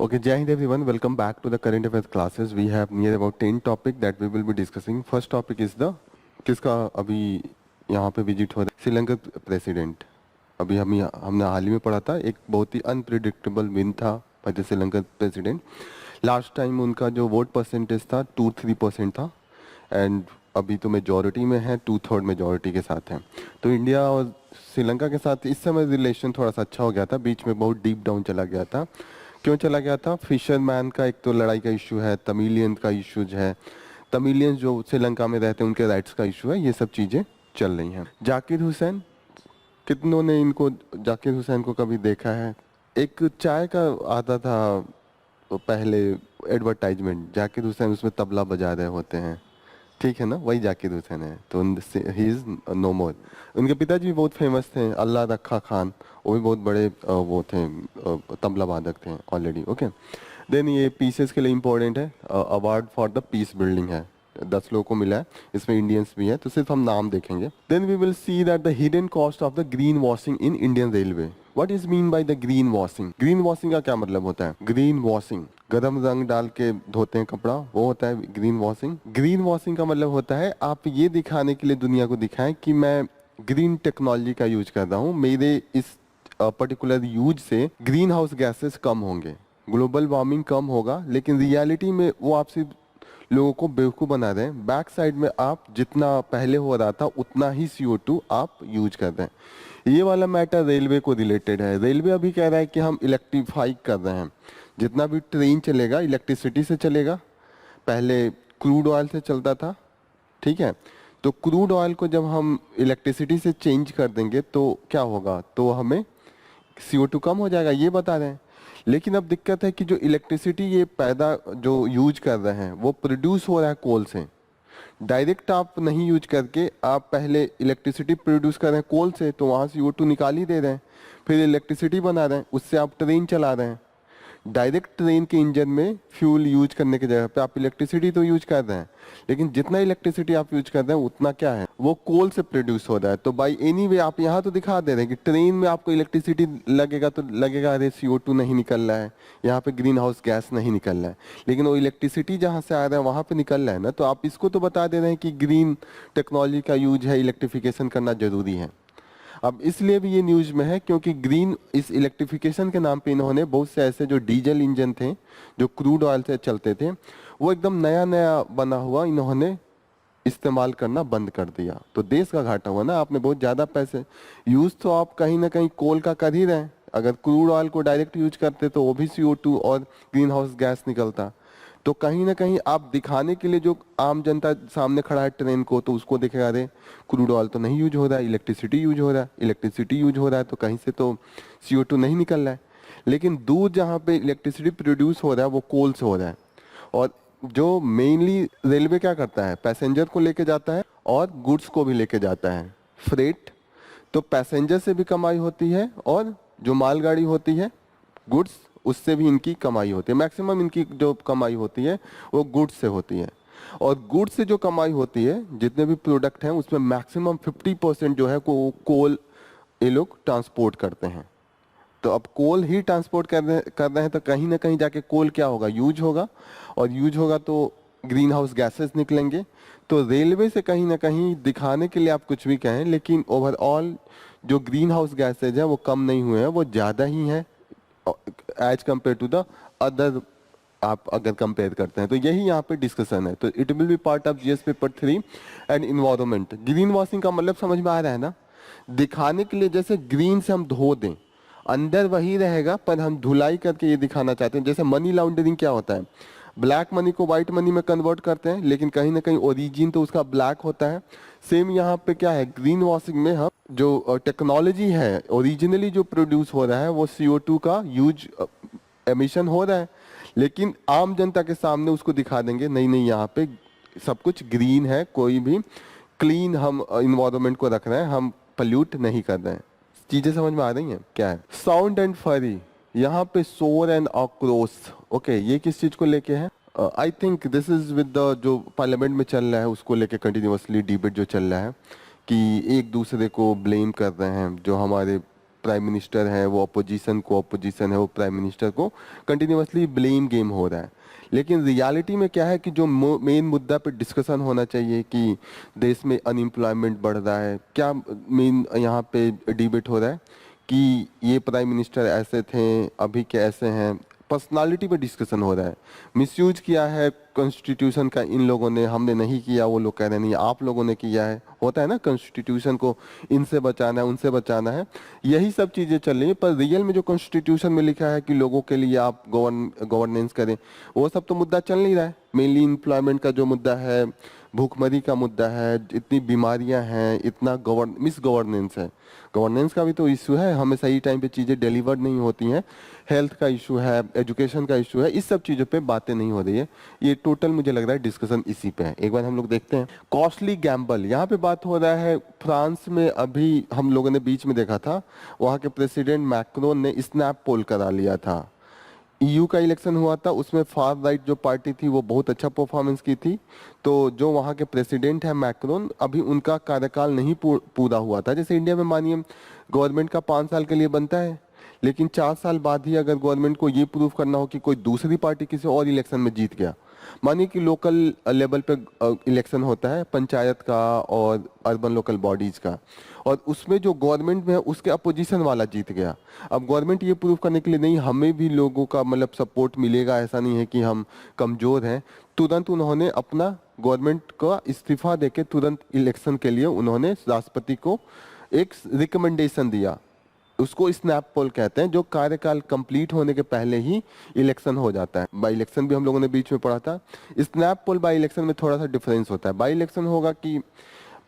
Okay, Jai Hind everyone. Welcome back to the current affairs classes. We have near about 10 topic that we will be discussing. First topic is the किसका अभी यहाँ पे visit हो रहा है, Sri Lanka president. अभी हमने हाल ही में पढ़ा था, एक बहुत ही अनप्रिडिक्टेबल विन था by the Sri Lanka president. Last time उनका जो वोट परसेंटेज था 2-3% था एंड अभी तो मेजॉरिटी में है, 2/3 मेजॉरिटी के साथ है। तो इंडिया और श्रीलंका के साथ इस समय रिलेशन थोड़ा सा अच्छा हो गया था, बीच में बहुत डीप डाउन चला गया था। क्यों चला गया था? फिशरमैन का एक तो लड़ाई का इशू है, तमिलियन का इशूज है, तमिलियंस जो श्रीलंका में रहते हैं उनके राइट्स का इशू है, ये सब चीज़ें चल रही हैं। जाकिर हुसैन, कितनों ने इनको जाकिर हुसैन को कभी देखा है? एक चाय का आता था पहले एडवर्टाइजमेंट, जाकिर हुसैन उसमें तबला बजा रहे होते हैं, ठीक है ना, वही जाकिर हुसैन है। तो ही इज नो मोर। उनके पिताजी भी बहुत फेमस थे, अल्लाह रखा खान, वो भी बहुत बड़े वो थे, तबला वादक थे ऑलरेडी। ओके, देन ये पीसेस के लिए इम्पोर्टेंट है, award for the peace building है, 10 लोगों को मिला है, इसमें इंडियंस भी है, तो सिर्फ हम नाम देखेंगे। Then we will see that the hidden cost of the green washing in Indian railway. What is mean by the green washing? Green washing का क्या मतलब होता है? ग्रीन वॉशिंग, गरम रंग डाल के धोते हैं कपड़ा, वो होता है ग्रीन वॉशिंग। ग्रीन वॉशिंग का मतलब होता है आप ये दिखाने के लिए दुनिया को दिखाएं कि मैं ग्रीन टेक्नोलॉजी का यूज कर रहा हूँ, मेरे इस पर्टिकुलर यूज से ग्रीन हाउस गैसेस कम होंगे, ग्लोबल वार्मिंग कम होगा। लेकिन रियलिटी में वो आपसे लोगों को बेवकूफ़ बना रहे हैं। बैक साइड में आप जितना पहले हो रहा था उतना ही CO2 आप यूज कर रहे हैं। ये वाला मैटर रेलवे को रिलेटेड है। रेलवे अभी कह रहा है कि हम इलेक्ट्रीफाई कर रहे हैं, जितना भी ट्रेन चलेगा इलेक्ट्रिसिटी से चलेगा। पहले क्रूड ऑयल से चलता था, ठीक है, तो क्रूड ऑयल को जब हम इलेक्ट्रिसिटी से चेंज कर देंगे तो क्या होगा? तो हमें CO2 कम हो जाएगा, ये बता रहे हैं। लेकिन अब दिक्कत है कि जो इलेक्ट्रिसिटी ये पैदा जो यूज कर रहे हैं वो प्रोड्यूस हो रहा है कोल से। डायरेक्ट आप नहीं यूज करके आप पहले इलेक्ट्रिसिटी प्रोड्यूस कर रहे हैं कोल से, तो वहाँ CO2 निकाल ही दे रहे हैं, फिर इलेक्ट्रिसिटी बना रहे हैं, उससे आप ट्रेन चला रहे हैं। डायरेक्ट ट्रेन के इंजन में फ्यूल यूज करने की जगह पे आप इलेक्ट्रिसिटी तो यूज कर रहे हैं, लेकिन जितना इलेक्ट्रिसिटी आप यूज कर रहे हैं उतना क्या है, वो कोल से प्रोड्यूस हो रहा है। तो बाई एनी वे आप यहाँ तो दिखा दे रहे हैं कि ट्रेन में आपको इलेक्ट्रिसिटी लगेगा, तो लगेगा अरे CO2 नहीं निकल रहा है, यहाँ पे ग्रीन हाउस गैस नहीं निकल रहा है, लेकिन वो इलेक्ट्रिसिटी जहाँ से आ रहा है वहाँ पे निकल रहा है ना। तो आप इसको तो बता दे रहे हैं कि ग्रीन टेक्नोलॉजी का यूज है, इलेक्ट्रिफिकेशन करना जरूरी है। अब इसलिए भी ये न्यूज में है क्योंकि ग्रीन इस इलेक्ट्रिफिकेशन के नाम पे इन्होंने बहुत से ऐसे जो डीजल इंजन थे जो क्रूड ऑयल से चलते थे वो एकदम नया नया बना हुआ इन्होंने इस्तेमाल करना बंद कर दिया। तो देश का घाटा हुआ ना, आपने बहुत ज़्यादा पैसे यूज तो आप कहीं ना कहीं कोल का कर ही रहे हैं। अगर क्रूड ऑयल को डायरेक्ट यूज करते तो वो भी CO2 और ग्रीन हाउस गैस निकलता। तो कहीं ना कहीं आप दिखाने के लिए जो आम जनता सामने खड़ा है ट्रेन को, तो उसको देखेगा अरे क्रूड ऑयल तो नहीं यूज हो रहा है, इलेक्ट्रिसिटी यूज हो रहा है, इलेक्ट्रिसिटी यूज हो रहा है तो कहीं से तो CO2 नहीं निकल रहा है। लेकिन दूर जहाँ पे इलेक्ट्रिसिटी प्रोड्यूस हो रहा है वो कोल से हो रहा है। और जो मेनली रेलवे क्या करता है, पैसेंजर को लेके जाता है और गुड्स को भी लेके जाता है, फ्रेट। तो पैसेंजर से भी कमाई होती है और जो मालगाड़ी होती है गुड्स, उससे भी इनकी कमाई होती है। मैक्सिमम इनकी जो कमाई होती है वो गुड्स से होती है। और गुड्स से जो कमाई होती है, जितने भी प्रोडक्ट हैं उसमें मैक्सिमम 50% जो है को कोल ये लोग ट्रांसपोर्ट करते हैं। तो अब कोल ही ट्रांसपोर्ट कर रहे हैं तो कहीं ना कहीं जाके कोल क्या होगा, यूज होगा, और यूज होगा तो ग्रीन हाउस गैसेस निकलेंगे। तो रेलवे से कहीं ना कहीं दिखाने के लिए आप कुछ भी कहें, लेकिन ओवरऑल जो ग्रीन हाउस गैसेज है वो कम नहीं हुए हैं, वो ज़्यादा ही हैं as compare to the other. आप अगर कंपेयर करते हैं तो यही यहाँ पे डिस्कशन है। तो it will be part of GS paper 3 and environment. Green washing का मतलब समझ में आ रहा है ना? दिखाने के लिए जैसे ग्रीन से हम धो दें, अंदर वही रहेगा पर हम धुलाई करके ये दिखाना चाहते हैं। जैसे मनी लॉन्ड्रिंग क्या होता है, ब्लैक मनी को व्हाइट मनी में कन्वर्ट करते हैं, लेकिन कहीं ना कहीं ओरिजिन तो उसका ब्लैक होता है। सेम यहाँ पे क्या है, ग्रीन वॉशिंग में हम जो टेक्नोलॉजी है ओरिजिनली जो प्रोड्यूस हो रहा है वो CO2 का यूज एमिशन हो रहा है, लेकिन आम जनता के सामने उसको दिखा देंगे नहीं नहीं यहाँ पे सब कुछ ग्रीन है, कोई भी क्लीन हम इन्वायरमेंट को रख रहे हैं, हम पल्यूट नहीं कर रहे हैं। चीजें समझ में आ रही हैं क्या है? साउंड एंड फरी, यहाँ पे शोर एंड आक्रोश। ओके, ये किस चीज को लेके है? I think this is with the जो पार्लियामेंट में चल रहा है उसको लेके कंटिन्यूअसली डिबेट जो चल रहा है कि एक दूसरे को ब्लेम कर रहे हैं, जो हमारे प्राइम मिनिस्टर है वो अपोजिशन को, अपोजिशन है वो प्राइम मिनिस्टर को, कंटिन्यूअसली ब्लेम गेम हो रहा है। लेकिन रियलिटी में क्या है कि जो मेन मुद्दा पे डिस्कशन होना चाहिए कि देश में अनएम्प्लॉयमेंट बढ़ रहा है, क्या मेन यहाँ पे डिबेट हो रहा है कि ये प्राइम मिनिस्टर ऐसे थे अभी के ऐसे हैं, पर्सनालिटी पे डिस्कशन हो रहा है। मिसयूज किया है कॉन्स्टिट्यूशन का इन लोगों ने, हमने नहीं किया, वो लोग कह रहे हैं नहीं आप लोगों ने किया है। होता है ना, कॉन्स्टिट्यूशन को इनसे बचाना है उनसे बचाना है, यही सब चीज़ें चल रही है। पर रियल में जो कॉन्स्टिट्यूशन में लिखा है कि लोगों के लिए आप गवर्नेंस करें, वो सब तो मुद्दा चल नहीं रहा है। मेनली एम्प्लॉयमेंट का जो मुद्दा है, भूखमरी का मुद्दा है, इतनी बीमारियां हैं, इतना मिस गवर्नेंस है। गवर्नेंस का भी तो इशू है, हमें सही टाइम पे चीज़ें डिलीवर नहीं होती हैं, हेल्थ का इशू है, एजुकेशन का इशू है, इस सब चीज़ों पे बातें नहीं हो रही है। ये टोटल मुझे लग रहा है डिस्कशन इसी पे है। एक बार हम लोग देखते हैं कॉस्टली गैम्बल, यहाँ पे बात हो रहा है फ्रांस में। अभी हम लोगों ने बीच में देखा था, वहाँ के प्रेसिडेंट मैक्रोन ने स्नैप पोल करा लिया था। ईयू का इलेक्शन हुआ था, उसमें फार राइट जो पार्टी थी वो बहुत अच्छा परफॉर्मेंस की थी। तो जो वहाँ के प्रेसिडेंट है मैक्रोन, अभी उनका कार्यकाल नहीं पूरा हुआ था। जैसे इंडिया में मानिए गवर्नमेंट का 5 साल के लिए बनता है, लेकिन 4 साल बाद ही अगर गवर्नमेंट को ये प्रूव करना हो कि कोई दूसरी पार्टी किसी और इलेक्शन में जीत गया, मानिए कि लोकल लेवल पे इलेक्शन होता है पंचायत का और अर्बन लोकल बॉडीज का, और उसमें जो गवर्नमेंट में है उसके अपोजिशन वाला जीत गया। अब गवर्नमेंट ये प्रूव करने के लिए नहीं हमें भी लोगों का मतलब सपोर्ट मिलेगा, ऐसा नहीं है कि हम कमज़ोर हैं, तुरंत उन्होंने अपना गवर्नमेंट का इस्तीफा देके तुरंत इलेक्शन के लिए उन्होंने राष्ट्रपति को एक रिकमेंडेशन दिया। उसको स्नैप पोल कहते हैं, जो कार्यकाल कंप्लीट होने के पहले ही इलेक्शन हो जाता है। बाई इलेक्शन भी हम लोगों ने बीच में पढ़ा था। स्नैप पोल बाई इलेक्शन में थोड़ा सा डिफरेंस होता है। बाई इलेक्शन होगा कि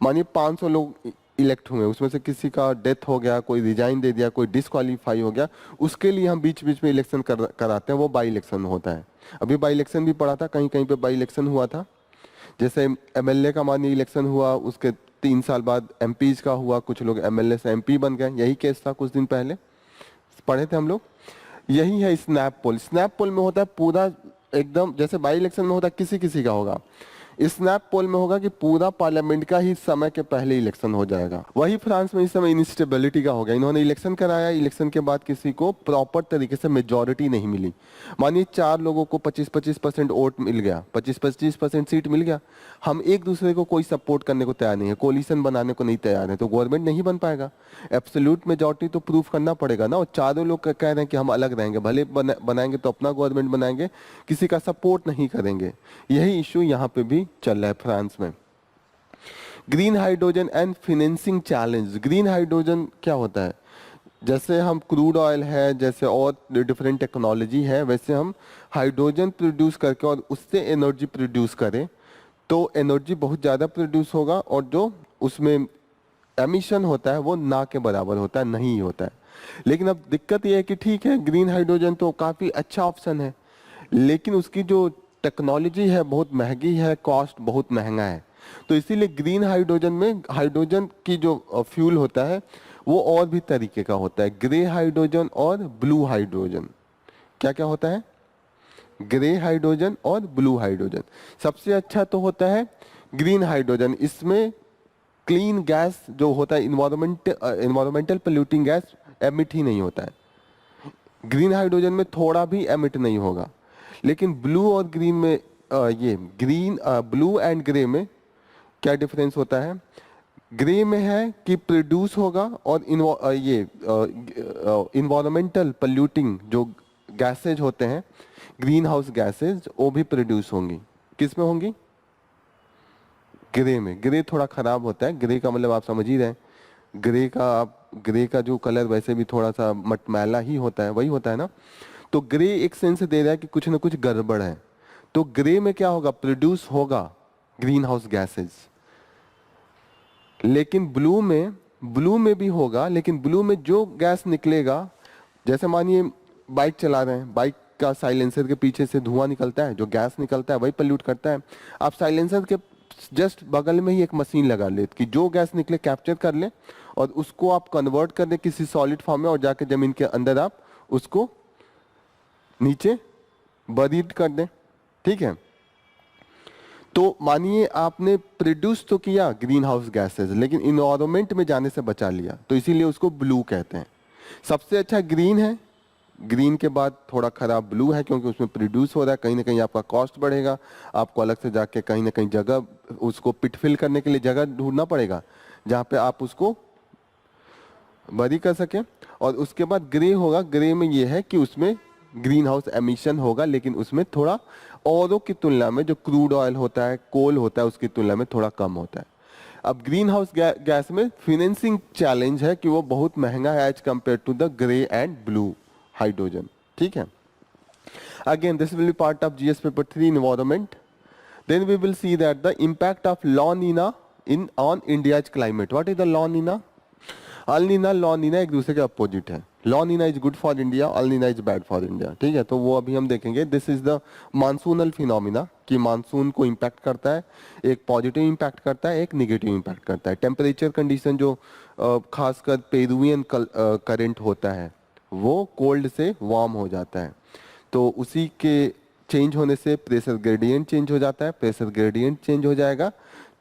मानिए 500 लोग इलेक्ट हुए, उसमें से किसी का डेथ हो गया, कोई रिजाइन दे दिया, कोई डिसक्वालीफाई हो गया, उसके लिए हम बीच बीच में इलेक्शन कराते हैं, वो बाई इलेक्शन होता है। अभी बाई इलेक्शन भी पढ़ा था, कहीं कहीं पे बाई इलेक्शन हुआ था। जैसे एमएलए का मानिए इलेक्शन हुआ, उसके 3 साल बाद एमपीज का हुआ, कुछ लोग एमएलए से एमपी बन गए, यही केस था कुछ दिन पहले पढ़े थे हम लोग। यही है स्नैप पोल। स्नैप पोल में होता है पूरा एकदम, जैसे बाई इलेक्शन में होता है किसी किसी का होगा, स्नैप पोल में होगा कि पूरा पार्लियामेंट का ही समय के पहले इलेक्शन हो जाएगा। वही फ्रांस में इस समय इंस्टेबिलिटी का हो गया। इन्होंने इलेक्शन कराया, इलेक्शन के बाद किसी को प्रॉपर तरीके से मेजॉरिटी नहीं मिली। मानिए 4 लोगों को 25% वोट मिल गया, 25% सीट मिल गया, हम एक दूसरे को कोई सपोर्ट करने को तैयार नहीं है, कोलिशन बनाने को नहीं तैयार है, तो गवर्नमेंट नहीं बन पाएगा। एब्सोल्यूट मेजॉरिटी तो प्रूफ करना पड़ेगा ना, और चारों लोग कह रहे हैं कि हम अलग रहेंगे, भले बनाएंगे तो अपना गवर्नमेंट बनाएंगे, किसी का सपोर्ट नहीं करेंगे। यही इशू यहाँ पे भी चल रहा है फ्रांस में। Green hydrogen and financing challenge. Green hydrogen क्या होता है? जैसे हम क्रूड ऑयल है, जैसे और डिफरेंट टेक्नोलॉजी है, वैसे हम हाइड्रोजन प्रोड्यूस करके और उससे एनर्जी प्रोड्यूस करें तो एनर्जी बहुत ज़्यादा प्रोड्यूस होगा, और जो उसमें एमिशन होता है वो ना के बराबर होता है, नहीं होता है। लेकिन अब दिक्कत ये है कि ठीक है ग्रीन हाइड्रोजन तो काफ़ी अच्छा ऑप्शन है, लेकिन उसकी जो टेक्नोलॉजी है बहुत महंगी है, कॉस्ट बहुत महंगा है। तो इसीलिए ग्रीन हाइड्रोजन में हाइड्रोजन की जो फ्यूल होता है वो और भी तरीके का होता है, ग्रे हाइड्रोजन और ब्लू हाइड्रोजन। क्या क्या होता है? ग्रे हाइड्रोजन और ब्लू हाइड्रोजन। सबसे अच्छा तो होता है ग्रीन हाइड्रोजन। इसमें क्लीन गैस जो होता है, इन्वायरमेंटल पोल्यूटिंग गैस एमिट ही नहीं होता है। ग्रीन हाइड्रोजन में थोड़ा भी एमिट नहीं होगा। लेकिन ब्लू और ग्रीन में ब्लू एंड ग्रे में क्या डिफरेंस होता है? ग्रे में है कि प्रोड्यूस होगा और इन्वायरमेंटल पोल्यूटिंग जो गैसेज होते हैं, ग्रीन हाउस गैसेज, वो भी प्रोड्यूस होंगी। किस में होंगी? ग्रे में। ग्रे थोड़ा खराब होता है, ग्रे का मतलब आप समझ ही रहे हैं, ग्रे का जो कलर वैसे भी थोड़ा सा मटमैला ही होता है, वही होता है ना। तो ग्रे एक सेंस दे रहा है कि कुछ ना कुछ गड़बड़ है। तो ग्रे में क्या होगा? प्रोड्यूस होगा ग्रीन हाउस गैसेज। लेकिन ब्लू में भी होगा, लेकिन ब्लू में जो गैस निकलेगा, जैसे मानिए बाइक चला रहे हैं, बाइक का साइलेंसर के पीछे से धुआं निकलता है, जो गैस निकलता है वही पोल्यूट करता है। आप साइलेंसर के जस्ट बगल में ही एक मशीन लगा ले कि जो गैस निकले कैप्चर कर ले, और उसको आप कन्वर्ट कर दे किसी सॉलिड फॉर्म में, और जाके जमीन के अंदर आप उसको नीचे बरीड कर दें। ठीक है, तो मानिए आपने प्रोड्यूस तो किया ग्रीन हाउस गैसेज, लेकिन इन्वायरमेंट में जाने से बचा लिया, तो इसीलिए उसको ब्लू कहते हैं। सबसे अच्छा ग्रीन है, ग्रीन के बाद थोड़ा खराब ब्लू है क्योंकि उसमें प्रोड्यूस हो रहा है, कहीं ना कहीं आपका कॉस्ट बढ़ेगा, आपको अलग से जाके कहीं ना कहीं जगह उसको पिट फिल करने के लिए जगह ढूंढना पड़ेगा जहाँ पे आप उसको बरी कर सकें। और उसके बाद ग्रे होगा, ग्रे में ये है कि उसमें ग्रीन हाउस एमिशन होगा, लेकिन उसमें थोड़ा औरों की तुलना में जो क्रूड ऑयल होता है, कोल होता है, उसकी तुलना में थोड़ा कम होता है। अब ग्रीन हाउस गैस में फाइनेंसिंग चैलेंज है कि वो बहुत महंगा है as compare to the grey and blue hydrogen, ठीक है। Again this will be part of GS paper 3 environment. Then we will see that the impact of La Nina in on India's climate. What is the La Nina? El Nino, La Nina एक दूसरे के opposite है। La Nina is good for India, Al Nino is bad for India, ठीक है। तो वो अभी हम देखेंगे। This is the monsoonal phenomena कि मानसून को इम्पैक्ट करता है, एक पॉजिटिव इम्पैक्ट करता है, एक निगेटिव इम्पैक्ट करता है। टेम्परेचर कंडीशन जो खासकर पेरुवियन करंट होता है वो कोल्ड से वार्म हो जाता है, तो उसी के चेंज होने से प्रेशर ग्रेडियंट चेंज हो जाता है। प्रेशर ग्रेडियंट चेंज हो जाएगा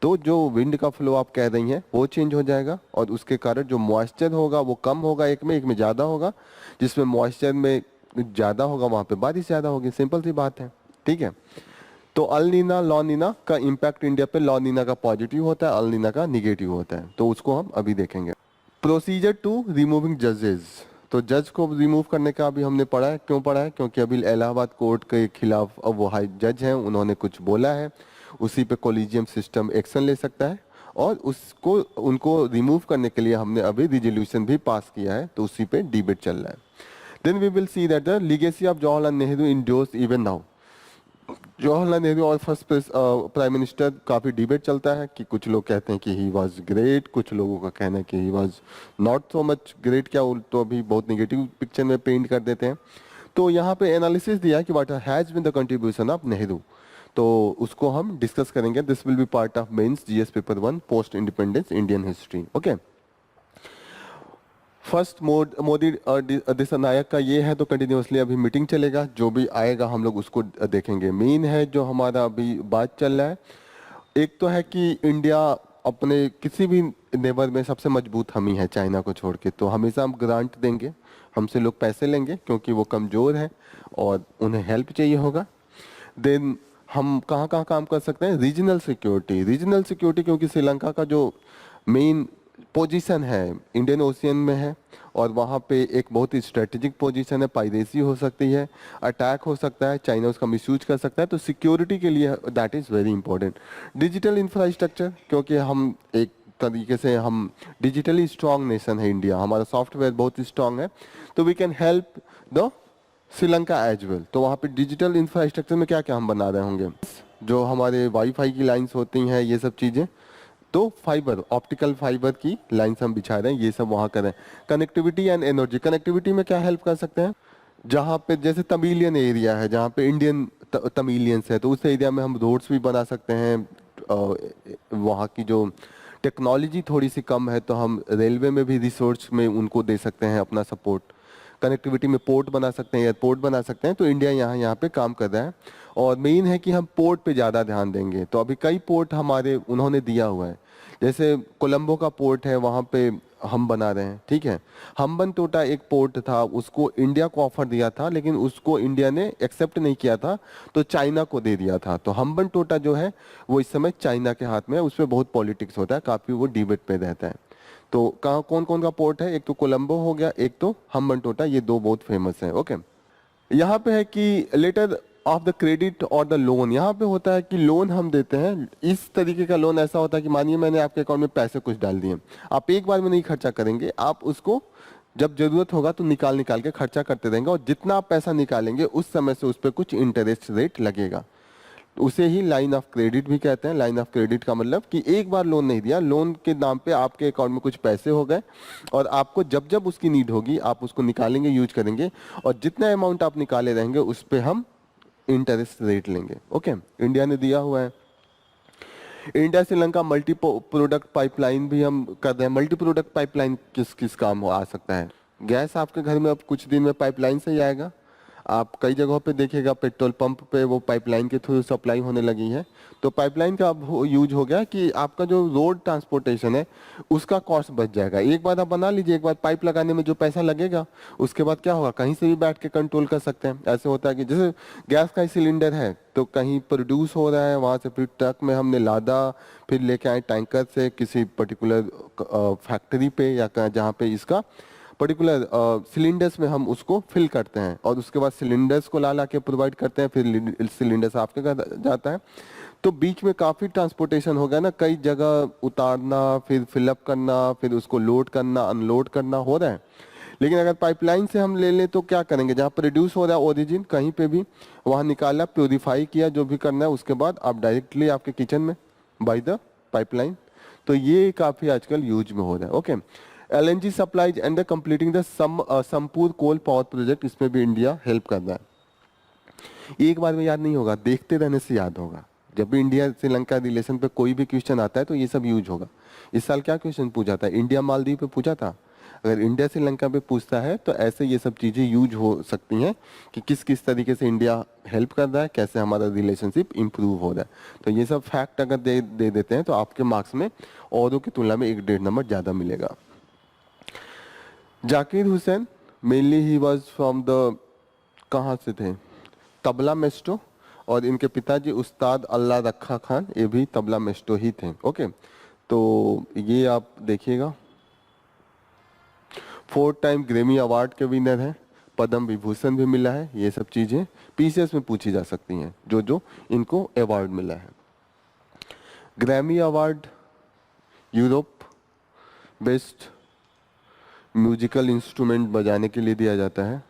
तो जो विंड का फ्लो आप कह रही हैं वो चेंज हो जाएगा, और उसके कारण जो मॉइस्चर होगा वो कम होगा, एक में ज़्यादा होगा। जिसमें मॉइस्चर में ज़्यादा होगा वहाँ पे बारिश ज़्यादा होगी, सिंपल सी बात है, ठीक है। तो अल नीना लॉ नीना का इम्पैक्ट इंडिया पे, लॉ नीना का पॉजिटिव होता है, अल नीना का निगेटिव होता है, तो उसको हम अभी देखेंगे। प्रोसीजर टू रिमूविंग जजेस। तो जज को रिमूव करने का अभी हमने पढ़ा है। क्यों पढ़ा है? क्योंकि अभी इलाहाबाद कोर्ट के खिलाफ अब वो हाई जज हैं, उन्होंने कुछ बोला है, उसी पे कॉलेजियम सिस्टम एक्शन ले सकता है, और उसको उनको रिमूव करने के लिए हमने अभी रिजोल्यूशन भी पास किया है, तो उसी पे डिबेट चल रहा है। Then we will see that the legacy of Jawaharlal Nehru endures even now. Jawaharlal Nehru और फर्स्ट प्राइम मिनिस्टर काफ़ी डिबेट चलता है कि कुछ लोग कहते हैं कि ही वाज ग्रेट, कुछ लोगों का कहना है कि he was not so much great, क्या वो तो अभी बहुत नेगेटिव पिक्चर में पेंट कर देते हैं। तो यहाँ पे एनालिसिस दिया है कि what has been the contribution of Nehru, तो उसको हम डिस्कस करेंगे। This will be part of mains GS paper 1 post independence Indian history, okay. First Modi Dissanayake का ये है, तो कंटिन्यूसली अभी मीटिंग चलेगा, जो भी आएगा हम लोग उसको देखेंगे। मेन है जो हमारा अभी बात चल रहा है, एक तो है कि इंडिया अपने किसी भी नेबर में सबसे मजबूत हम ही है चाइना को छोड़ के, तो हमेशा हम ग्रांट देंगे, हमसे लोग पैसे लेंगे क्योंकि वो कमज़ोर है और उन्हें हेल्प चाहिए होगा। देन हम कहाँ कहाँ काम कर सकते हैं? रीजनल सिक्योरिटी, रीजनल सिक्योरिटी, क्योंकि श्रीलंका का जो मेन पोजीशन है इंडियन ओशियन में है, और वहाँ पे एक बहुत ही स्ट्रेटेजिक पोजीशन है, पाइरेसी हो सकती है, अटैक हो सकता है, चाइना उसका मिसयूज कर सकता है, तो सिक्योरिटी के लिए that is very important. Digital infrastructure, क्योंकि हम एक तरीके से हम डिजिटली स्ट्रांग नेशन है इंडिया, हमारा सॉफ्टवेयर बहुत ही स्ट्रांग है, तो we can help the Sri Lanka as well. तो वहाँ पे डिजिटल इंफ्रास्ट्रक्चर में क्या क्या हम बना रहे होंगे? जो हमारे वाईफाई की लाइंस होती हैं, ये सब चीज़ें, तो फाइबर, ऑप्टिकल फाइबर की लाइंस हम बिछा रहे हैं, ये सब वहाँ करें। कनेक्टिविटी एंड एनर्जी, कनेक्टिविटी में क्या हेल्प कर सकते हैं? जहाँ पे जैसे तमिलियन एरिया है, जहाँ पे इंडियन तमिलियंस है, तो उस एरिया में हम रोड्स भी बना सकते हैं। वहाँ की जो टेक्नोलॉजी थोड़ी सी कम है, तो हम रेलवे में भी रिसोर्स में उनको दे सकते हैं अपना सपोर्ट। कनेक्टिविटी में पोर्ट बना सकते हैं, एयरपोर्ट बना सकते हैं, तो इंडिया यहाँ पे काम कर रहा है। और मेन है कि हम पोर्ट पे ज़्यादा ध्यान देंगे, तो अभी कई पोर्ट हमारे उन्होंने दिया हुआ है, जैसे कोलंबो का पोर्ट है, वहाँ पे हम बना रहे हैं, ठीक है। हम्बन टोटा एक पोर्ट था, उसको इंडिया को ऑफर दिया था, लेकिन उसको इंडिया ने एक्सेप्ट नहीं किया था, तो चाइना को दे दिया था। तो हम्बन टोटा जो है वो इस समय चाइना के हाथ में है, उसमें बहुत पॉलिटिक्स होता है, काफ़ी वो डिबेट पे रहता है। तो कहाँ कौन कौन का पोर्ट है? एक तो कोलंबो हो गया, एक तो हम्बन टोटा, ये दो बहुत फेमस हैं, ओके। यहाँ पे है कि लेटर ऑफ द क्रेडिट और द लोन, यहाँ पे होता है कि लोन हम देते हैं। इस तरीके का लोन ऐसा होता है कि मानिए मैंने आपके अकाउंट में पैसे कुछ डाल दिए, आप एक बार में नहीं खर्चा करेंगे, आप उसको जब जरूरत होगा तो निकाल निकाल के खर्चा करते रहेंगे, और जितना आप पैसा निकालेंगे उस समय से उस पर कुछ इंटरेस्ट रेट लगेगा। उसे ही लाइन ऑफ क्रेडिट भी कहते हैं। लाइन ऑफ क्रेडिट का मतलब कि एक बार लोन नहीं दिया, लोन के नाम पे आपके अकाउंट में कुछ पैसे हो गए, और आपको जब जब उसकी नीड होगी आप उसको निकालेंगे, यूज करेंगे, और जितना अमाउंट आप निकाले रहेंगे उस पर हम इंटरेस्ट रेट लेंगे, ओके। इंडिया ने दिया हुआ है। India Sri Lanka multi product pipeline भी हम कर रहे हैं। मल्टी प्रोडक्ट पाइपलाइन किस किस काम आ सकता है? गैस आपके घर में अब कुछ दिन में पाइपलाइन से ही आएगा, आप कई जगहों पे देखिएगा पेट्रोल पंप पे वो पाइपलाइन के थ्रू सप्लाई होने लगी है। तो पाइपलाइन का अब यूज हो गया कि आपका जो रोड ट्रांसपोर्टेशन है उसका कॉस्ट बच जाएगा। एक बार आप बना लीजिए, एक बार पाइप लगाने में जो पैसा लगेगा उसके बाद क्या होगा, कहीं से भी बैठ के कंट्रोल कर सकते हैं। ऐसे होता है कि जैसे गैस का सिलेंडर है तो कहीं प्रोड्यूस हो रहा है, वहां से फिर ट्रक में हमने लादा, फिर लेके आए टैंकर से किसी पर्टिकुलर फैक्ट्री पे या जहाँ पे इसका पर्टिकुलर सिलेंडर्स में हम उसको फिल करते हैं और उसके बाद सिलेंडर्स को ला ला के प्रोवाइड करते हैं, फिर सिलेंडर्स आपके घर जाता है। तो बीच में काफ़ी ट्रांसपोर्टेशन हो गया ना, कई जगह उतारना, फिर फिलअप करना, फिर उसको लोड करना अनलोड करना हो रहा है। लेकिन अगर पाइपलाइन से हम ले लें तो क्या करेंगे, जहाँ प्रोड्यूस हो रहा है ओरिजिन कहीं पे भी वहाँ निकाला, प्योरीफाई किया, जो भी करना है, उसके बाद आप डायरेक्टली आपके किचन में बाय द पाइपलाइन। तो ये काफ़ी आजकल यूज में हो रहा है। Okay, LNG supplies and the completing the संपूर्ण कोल पावर प्रोजेक्ट, इसमें भी इंडिया हेल्प कर रहा है। एक बार में याद नहीं होगा, देखते रहने से याद होगा। जब भी इंडिया श्रीलंका रिलेशन पे कोई भी क्वेश्चन आता है तो ये सब यूज होगा। इस साल क्या क्वेश्चन पूछा था, इंडिया मालदीव पे पूछा था। अगर इंडिया श्रीलंका पे पूछता है तो ऐसे ये सब चीजें यूज हो सकती हैं कि किस किस तरीके से इंडिया हेल्प कर रहा है, कैसे हमारा रिलेशनशिप इंप्रूव हो रहा है। तो ये सब फैक्ट अगर दे देते हैं तो आपके मार्क्स में औरों की तुलना में 1-1.5 नंबर ज्यादा मिलेगा। Zakir Hussain mainly he was from the, कहाँ से थे, तबला मेस्टो, और इनके पिताजी उस्ताद अल्लाह रखा खान, ये भी तबला मेस्टो ही थे। ओके, तो ये आप देखिएगा। 4 टाइम ग्रेमी अवार्ड के विनर हैं, पद्म विभूषण भी मिला है। ये सब चीजें पीसीएस में पूछी जा सकती हैं, जो जो इनको अवार्ड मिला है। Grammy award Europe best musical instrument बजाने के लिए दिया जाता है।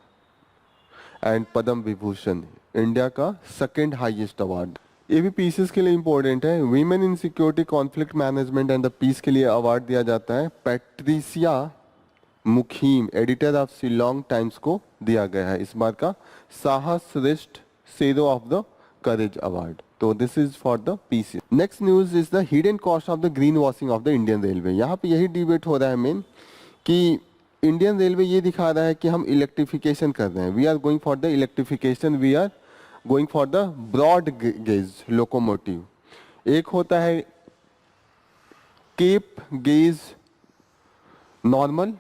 एंड पद्म विभूषण इंडिया का 2nd हाईएस्ट अवार्ड। ये भी पीसेस के लिए इंपॉर्टेंट है। Women in security conflict management and the peace के लिए अवार्ड दिया जाता है। Patricia Mukhim editor of Shillong Times को दिया गया है इस बार का साहस श्रेष्ठ सेरो ऑफ द करेज अवार्ड। तो this is for the peace. Next news is the hidden cost of the green washing of the Indian railway. यहाँ पे यही डिबेट हो रहा है मेन कि इंडियन रेलवे ये दिखा रहा है कि हम इलेक्ट्रिफिकेशन कर रहे हैं, we are going for the electrification, we are going for the broad gauge locomotive. एक होता है cape gauge normal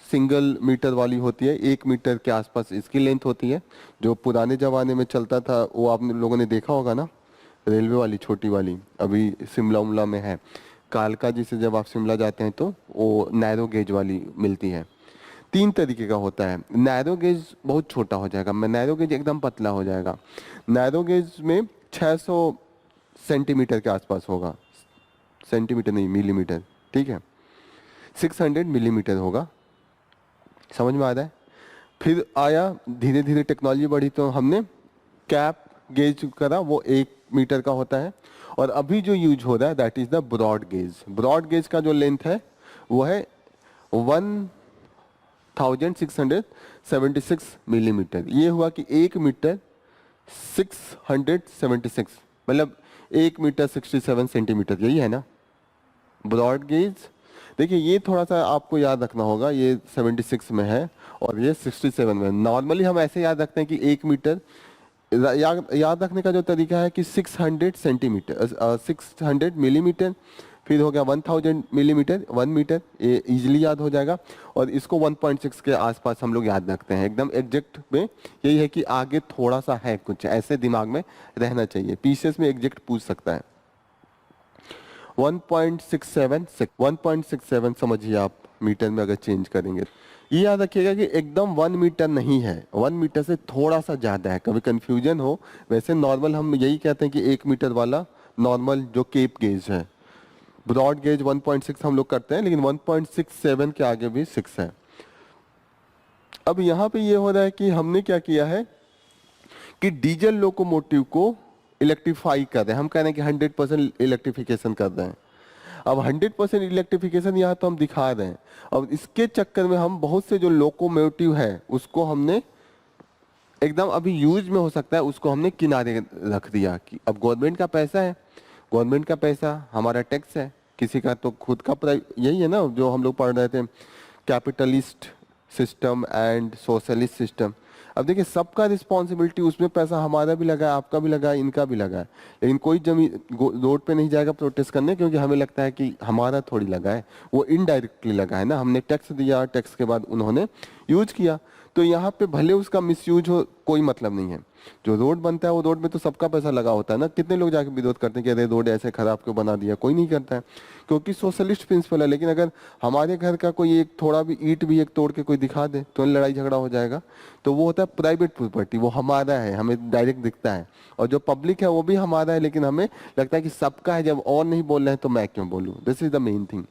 single metre वाली होती है, 1 मीटर के आसपास इसकी लेंथ होती है, जो पुराने जमाने में चलता था, वो आप लोगों ने देखा होगा ना, रेलवे वाली छोटी वाली, अभी शिमला उमला में है। कालका जी से जब आप शिमला जाते हैं तो वो नैरो गेज वाली मिलती है। 3 तरीके का होता है। नैरो गेज बहुत छोटा हो जाएगा, मैं नैरो गेज एकदम पतला हो जाएगा। नैरो गेज में 600 सेंटीमीटर के आसपास होगा, सेंटीमीटर नहीं मिलीमीटर, ठीक है, 600 मिलीमीटर होगा। समझ में आ रहा है। फिर आया धीरे धीरे टेक्नोलॉजी बढ़ी तो हमने कैप गेज करा, वो 1 मीटर का होता है। और अभी जो यूज हो रहा है that is the broad gauge. Broad gauge का जो लेंथ है वो है 1676 मिलीमीटर। ये हुआ कि 1 मीटर 676, मतलब 1 मीटर 67 सेंटीमीटर, यही है ना ब्रॉड गेज। देखिए ये थोड़ा सा आपको याद रखना होगा, ये 76 में है और ये 67 में। नॉर्मली हम ऐसे याद रखते हैं कि 1 मीटर, याद रखने का जो तरीका है कि 600 सेंटीमीटर 600 मिलीमीटर, फिर हो गया 1000 मिलीमीटर, 1 मीटर, ये इजीली याद हो जाएगा। और इसको 1.6 के आसपास हम लोग याद रखते हैं, एकदम एग्जैक्ट में यही है कि आगे थोड़ा सा है, कुछ ऐसे दिमाग में रहना चाहिए। पीसेस में एग्जैक्ट पूछ सकता है। 1.67 समझिए आप, मीटर में अगर चेंज करेंगे। ये याद रखिएगा कि एकदम 1 मीटर नहीं है, 1 मीटर से थोड़ा सा ज़्यादा है, कभी कंफ्यूजन हो। वैसे नॉर्मल हम यही कहते हैं कि 1 मीटर वाला नॉर्मल जो केप गेज है। ब्रॉड गेज 1.6 हम लोग करते हैं, लेकिन 1.67 के आगे भी 6 है। अब यहाँ पे ये हो रहा है कि हमने क्या किया है कि डीजल लोकोमोटिव को इलेक्ट्रीफाई कर रहे हैं। हम कह रहे हैं कि 100% इलेक्ट्रिफिकेशन कर रहे हैं। अब 100% इलेक्ट्रिफिकेशन यहाँ तो हम दिखा रहे हैं, और इसके चक्कर में हम बहुत से जो लोकोमोटिव है उसको हमने एकदम अभी यूज में हो सकता है उसको हमने किनारे रख दिया कि अब गवर्नमेंट का पैसा है, गवर्नमेंट का पैसा हमारा टैक्स है, किसी का तो खुद का यही है ना जो हम लोग पढ़ रहे थे, capitalist system and socialist system. अब देखिए सबका रिस्पॉन्सिबिलिटी, उसमें पैसा हमारा भी लगा है, आपका भी लगा है, इनका भी लगा है, लेकिन कोई जमीन रोड पे नहीं जाएगा प्रोटेस्ट करने, क्योंकि हमें लगता है कि हमारा थोड़ी लगा है, वो इनडायरेक्टली लगा है ना, हमने टैक्स दिया, टैक्स के बाद उन्होंने यूज किया। तो यहाँ पे भले उसका मिसयूज हो, कोई मतलब नहीं है। जो रोड बनता है वो रोड में तो सबका पैसा लगा होता है ना। कितने लोग जाके विरोध करते हैं कि अरे रोड ऐसे खराब क्यों बना दिया, कोई नहीं करता है, क्योंकि सोशलिस्ट प्रिंसिपल है। लेकिन अगर हमारे घर का कोई एक थोड़ा भी ईंट भी एक तोड़ के कोई दिखा दे तो लड़ाई झगड़ा हो जाएगा। तो वो होता है प्राइवेट प्रॉपर्टी, वो हमारा है, हमें डायरेक्ट दिखता है, और जो पब्लिक है वो भी हमारा है, लेकिन हमें लगता है कि सबका है। जब और नहीं बोल रहे हैं तो मैं क्यों बोलूँ, this is the main thing.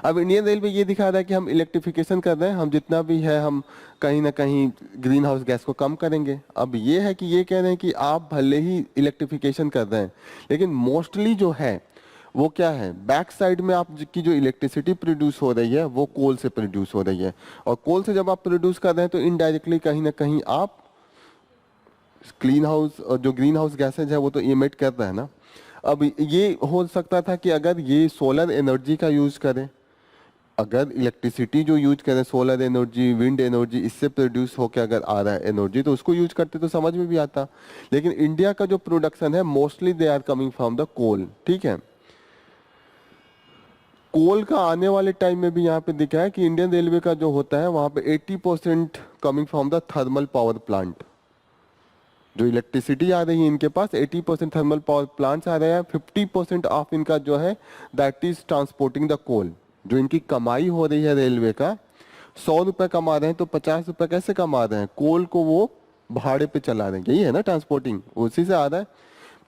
अब इंडियन रेलवे ये दिखा रहा है कि हम इलेक्ट्रिफिकेशन कर रहे हैं, हम जितना भी है हम कहीं ना कहीं ग्रीन हाउस गैस को कम करेंगे। अब ये है कि ये कह रहे हैं कि आप भले ही इलेक्ट्रिफिकेशन कर रहे हैं, लेकिन मोस्टली जो है वो क्या है, बैक साइड में आप की जो इलेक्ट्रिसिटी प्रोड्यूस हो रही है वो कोल से प्रोड्यूस हो रही है, और कोल से जब आप प्रोड्यूस कर रहे हैं तो इनडायरेक्टली कहीं ना कहीं आप क्लीन हाउस और जो ग्रीन हाउस गैसेज है वो तो इमिट कर रहे हैं ना। अब ये हो सकता था कि अगर ये सोलर एनर्जी का यूज करें, अगर इलेक्ट्रिसिटी जो यूज करें सोलर एनर्जी, विंड एनर्जी, इससे प्रोड्यूस होकर अगर आ रहा है एनर्जी, तो उसको यूज करते तो समझ में भी आता। लेकिन इंडिया का जो प्रोडक्शन है mostly they are coming from the coal, ठीक है। कोल का आने वाले टाइम में भी यहाँ पे दिखा है कि इंडियन रेलवे का जो होता है वहां पे 80% coming from the thermal power plant. जो इलेक्ट्रिसिटी आ रही है इनके पास 80% थर्मल पावर प्लांट्स आ रहे हैं, 50% ऑफ इनका जो है that is transporting the coal. जो इनकी कमाई हो रही है रेलवे का, 100 रुपए कमा रहे हैं तो 50 रुपए कैसे कमा रहे हैं, कोल को वो भाड़े पे चला रहे हैं, यही है ना ट्रांसपोर्टिंग, उसी से आ रहा है।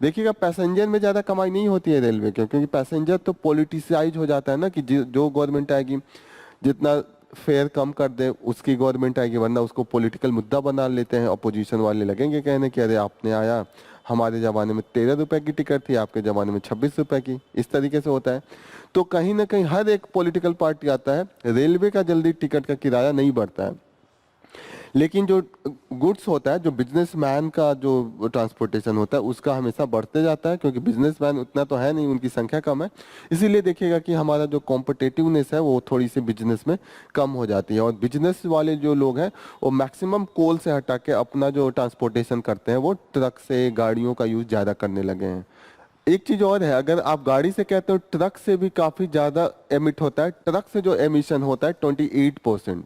देखिएगा पैसेंजर में ज्यादा कमाई नहीं होती है रेलवे के, क्योंकि पैसेंजर तो पॉलिटिसाइज हो जाता है ना, कि जो गवर्नमेंट आएगी जितना फेयर कम कर दे उसकी गवर्नमेंट आएगी, वरना उसको पॉलिटिकल मुद्दा बना लेते हैं। अपोजिशन वाले लगेंगे कहने कि अरे आपने आया, हमारे ज़माने में 13 रुपए की टिकट थी, आपके ज़माने में 26 रुपए की, इस तरीके से होता है। तो कहीं ना कहीं हर एक पॉलिटिकल पार्टी आता है, रेलवे का जल्दी टिकट का किराया नहीं बढ़ता है। लेकिन जो गुड्स होता है, जो बिजनेसमैन का जो ट्रांसपोर्टेशन होता है उसका हमेशा बढ़ते जाता है, क्योंकि बिजनेसमैन उतना तो है नहीं, उनकी संख्या कम है। इसीलिए देखिएगा कि हमारा जो कॉम्पिटेटिवनेस है वो थोड़ी सी बिजनेस में कम हो जाती है, और बिजनेस वाले जो लोग हैं वो मैक्सिमम कोल से हटा के अपना जो ट्रांसपोर्टेशन करते हैं वो ट्रक से, गाड़ियों का यूज ज़्यादा करने लगे हैं। एक चीज और है, अगर आप गाड़ी से कहते हो, ट्रक से भी काफी ज्यादा एमिट होता है। ट्रक से जो एमिशन होता है 28%,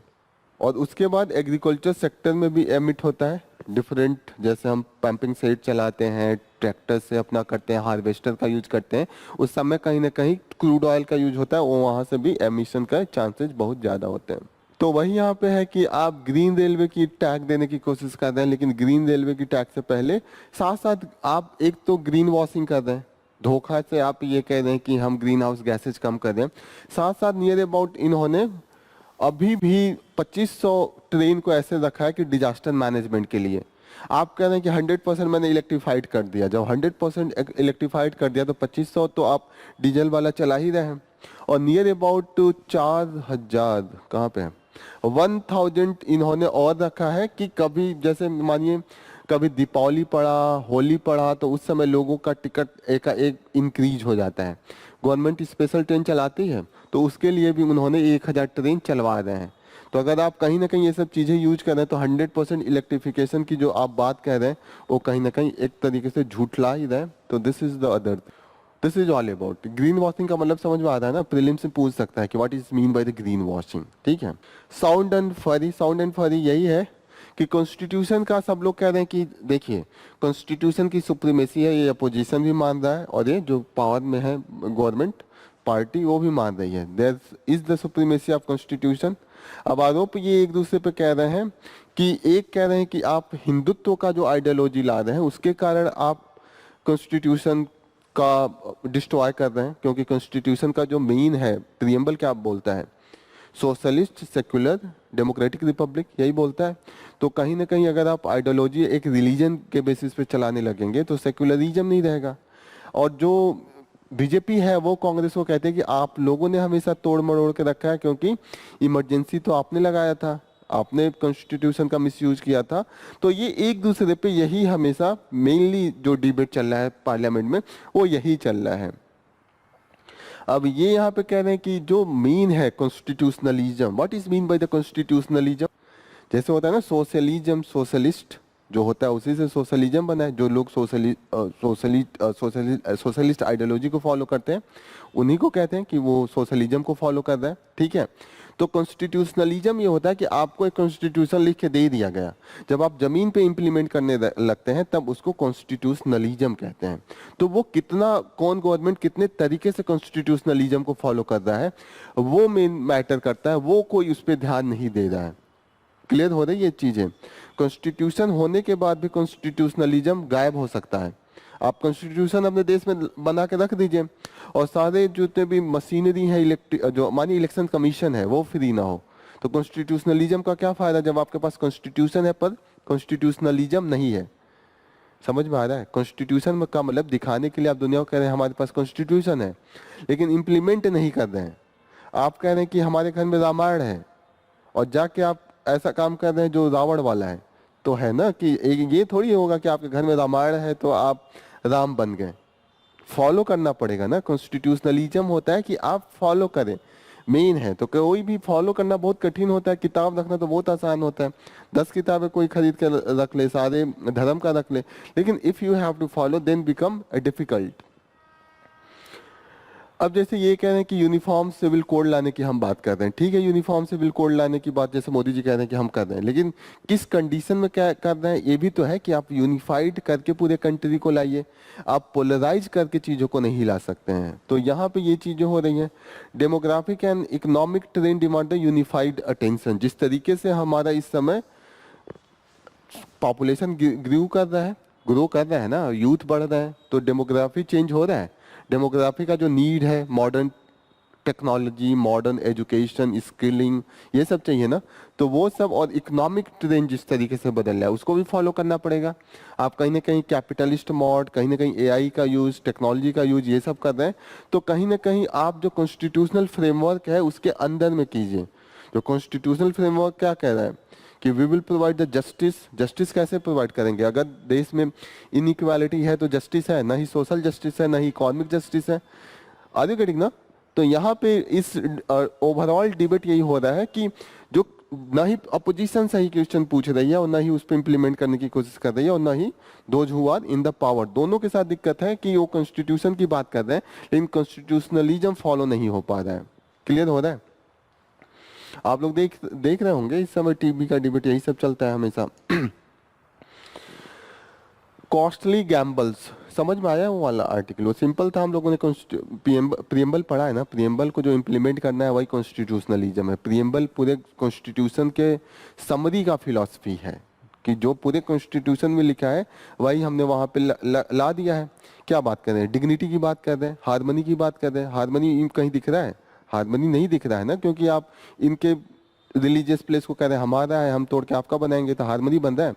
और उसके बाद एग्रीकल्चर सेक्टर में भी एमिट होता है डिफरेंट, जैसे हम पंपिंग सेट चलाते हैं, ट्रैक्टर से अपना करते हैं, हार्वेस्टर का यूज करते हैं, उस समय कहीं ना कहीं क्रूड ऑयल का यूज होता है, वो वहाँ से भी एमिशन का चांसेस बहुत ज़्यादा होते हैं। तो वही यहाँ पे है कि आप ग्रीन रेलवे की टैग देने की कोशिश कर रहे हैं, लेकिन ग्रीन रेलवे की टैग से पहले साथ साथ आप एक तो ग्रीन वॉशिंग कर रहे हैं, धोखा से आप ये कह रहे हैं कि हम ग्रीन हाउस गैसेज कम कर रहे हैं। साथ साथ नियर अबाउट इन्होंने अभी भी 2500 ट्रेन को ऐसे रखा है कि डिजास्टर मैनेजमेंट के लिए। आप कह रहे हैं कि 100% मैंने इलेक्ट्रीफाइड कर दिया, जब 100% इलेक्ट्रीफाइड कर दिया तो 2500 तो आप डीजल वाला चला ही रहे हैं। और नियर अबाउट 4000 कहाँ पे है, 1000 इन्होंने और रखा है कि कभी जैसे मानिए कभी दीपावली पड़ा, होली पड़ा, तो उस समय लोगों का टिकट एक इंक्रीज हो जाता है। गवर्नमेंट स्पेशल ट्रेन चलाती है, तो उसके लिए भी उन्होंने 1000 ट्रेन चलवा रहे हैं। तो अगर आप कहीं ना कहीं ये सब चीज़ें यूज कर रहे हैं तो 100% इलेक्ट्रिफिकेशन की जो आप बात कह रहे हैं वो कहीं ना कहीं एक तरीके से झूठला ही रहे। तो this is the other, this is all about green washing का मतलब समझ में आता है ना। प्रीलिम्स से पूछ सकता है कि what is mean by the green washing, ठीक है। साउंड एंड फरी, साउंड एंड फरी यही है कि कॉन्स्टिट्यूशन का सब लोग कह रहे हैं कि देखिए कॉन्स्टिट्यूशन की सुप्रीमेसी है, ये अपोजिशन भी मान रहा है, और ये जो पावर में है गवर्नमेंट पार्टी वो भी मान रही है, there is the supremacy of constitution. अब आरोप ये एक दूसरे पे कह रहे हैं कि एक कह रहे हैं कि आप हिंदुत्व का जो आइडियोलॉजी ला रहे हैं उसके कारण आप कॉन्स्टिट्यूशन का डिस्ट्रॉय कर रहे हैं, क्योंकि कॉन्स्टिट्यूशन का जो मेन है प्रियम्बल क्या बोलता है, सोशलिस्ट, सेक्युलर, डेमोक्रेटिक रिपब्लिक, यही बोलता है। तो कहीं ना कहीं अगर आप आइडियोलॉजी एक रिलीजन के बेसिस पे चलाने लगेंगे तो सेक्युलरिज्म नहीं रहेगा। और जो बीजेपी है वो कांग्रेस को कहते हैं कि आप लोगों ने हमेशा तोड़ मरोड़ के रखा है, क्योंकि इमरजेंसी तो आपने लगाया था, आपने कॉन्स्टिट्यूशन का मिसयूज किया था। तो ये एक दूसरे पे यही हमेशा मेनली जो डिबेट चल रहा है पार्लियामेंट में वो यही चल रहा है। अब ये यहाँ पे कह रहे हैं कि जो मीन है constitutionalism, what is mean by the constitutionalism. जैसे होता है ना सोशलिज्म, सोशलिस्ट जो होता है उसी से सोशलिज्म बना है। जो लोग सोशलिस्ट आइडियोलॉजी को फॉलो करते हैं उन्हीं को कहते हैं कि वो सोशलिज्म को फॉलो कर रहा है, ठीक है। तो कॉन्स्टिट्यूशनलिज्म ये होता है कि आपको एक कॉन्स्टिट्यूशन लिख के दे दिया गया, जब आप जमीन पे इंप्लीमेंट करने लगते हैं तब उसको कॉन्स्टिट्यूशनलिज्म कहते हैं। तो वो कितना, कौन गवर्नमेंट कितने तरीके से कॉन्स्टिट्यूशनलिज्म को फॉलो कर रहा है वो मेन मैटर करता है, वो कोई उस पर ध्यान नहीं दे रहा है। क्लियर हो रही है ये चीजें। कॉन्स्टिट्यूशन होने के बाद भी कॉन्स्टिट्यूशनलिज्म गायब हो सकता है। आप कॉन्स्टिट्यूशन अपने देश में बना के रख दीजिए और सारे जितने भी मशीनरी है जो मानिए इलेक्शन कमीशन है वो फ्री ना हो, तो कॉन्स्टिट्यूशनलिज्म का क्या फायदा जब आपके पास कॉन्स्टिट्यूशन है पर कॉन्स्टिट्यूशनलिज्म नहीं है। समझ में आ रहा है? कॉन्स्टिट्यूशन में का मतलब दिखाने के लिए आप दुनिया को कह रहे हैं हमारे पास कॉन्स्टिट्यूशन है, लेकिन इम्प्लीमेंट नहीं कर रहे हैं। आप कह रहे हैं कि हमारे घर में रामायण है और जाके आप ऐसा काम कर रहे हैं जो रावण वाला है, तो है ना कि ये थोड़ी होगा कि आपके घर में रामायण है तो आप राम बन गए। फॉलो करना पड़ेगा ना। कॉन्स्टिट्यूशनलिज्म होता है कि आप फॉलो करें, मेन है। तो कोई भी फॉलो करना बहुत कठिन होता है, किताब रखना तो बहुत आसान होता है। 10 किताबें कोई खरीद कर रख ले, सारे धर्म का रख ले, लेकिन if you have to follow then become difficult. अब जैसे ये कह रहे हैं कि यूनिफॉर्म सिविल कोड लाने की हम बात कर रहे हैं, ठीक है, यूनिफॉर्म सिविल कोड लाने की बात जैसे मोदी जी कह रहे हैं कि हम कर रहे हैं, लेकिन किस कंडीशन में क्या कर रहे हैं ये भी तो है कि आप यूनिफाइड करके पूरे कंट्री को लाइए, आप पोलराइज करके चीज़ों को नहीं ला सकते हैं। तो यहाँ पे ये चीज़ें हो रही हैं। Demographic and economic trend demand unified attention. जिस तरीके से हमारा इस समय पॉपुलेशन ग्रो कर रहा है ना, यूथ बढ़ रहा है, तो डेमोग्राफी चेंज हो रहा है। डेमोग्राफी का जो नीड है, modern technology, modern education, skilling, ये सब चाहिए ना, तो वो सब, और इकोनॉमिक ट्रेंड जिस तरीके से बदल रहा है उसको भी फॉलो करना पड़ेगा। आप कहीं ना कहीं कैपिटलिस्ट मॉड, कहीं ना कहीं एआई का यूज, टेक्नोलॉजी का यूज, ये सब कर रहे हैं, तो कहीं ना कहीं आप जो कॉन्स्टिट्यूशनल फ्रेमवर्क है उसके अंदर में कीजिए। जो कॉन्स्टिट्यूशनल फ्रेमवर्क क्या कह रहा है कि we will provide the justice. Justice कैसे प्रोवाइड करेंगे? अगर देश में इनइक्वालिटी है तो जस्टिस है, ना ही सोशल जस्टिस है, ना ही इकोनॉमिक जस्टिस है। आर यू गेटिंग ना? तो यहाँ पे इस ओवरऑल डिबेट यही हो रहा है कि जो ना ही अपोजिशन सही क्वेश्चन पूछ रही है और ना ही उस पर इम्प्लीमेंट करने की कोशिश कर रही है, और ना ही those who are in the power, दोनों के साथ दिक्कत है कि वो कॉन्स्टिट्यूशन की बात कर रहे हैं लेकिन कॉन्स्टिट्यूशनलिज्म फॉलो नहीं हो पा रहा है। क्लियर हो रहा है? आप लोग देख रहे होंगे इस समय टीवी का डिबेट यही सब चलता है हमेशा। कॉस्टली गैम्बल्स, समझ में आया वो वाला आर्टिकल? वो सिंपल था, हम लोगों ने प्रियम्बल पढ़ा है ना, प्रियम्बल को जो इम्प्लीमेंट करना है वही कॉन्स्टिट्यूशनलिज्म है। प्रियम्बल पूरे कॉन्स्टिट्यूशन के समरी का फिलॉसफी है कि जो पूरे कॉन्स्टिट्यूशन में लिखा है वही हमने वहाँ पे ला दिया है। क्या बात कर रहे हैं? डिग्निटी की बात कर रहे हैं, हार्मनी की बात कर रहे हैं। हार्मनी कहीं दिख रहा है? हार्मनी नहीं दिख रहा है ना, क्योंकि आप इनके रिलीजियस प्लेस को कह रहे हैं हमारा है, हम तोड़ के आपका बनाएंगे, तो हार्मनी बन रहा है।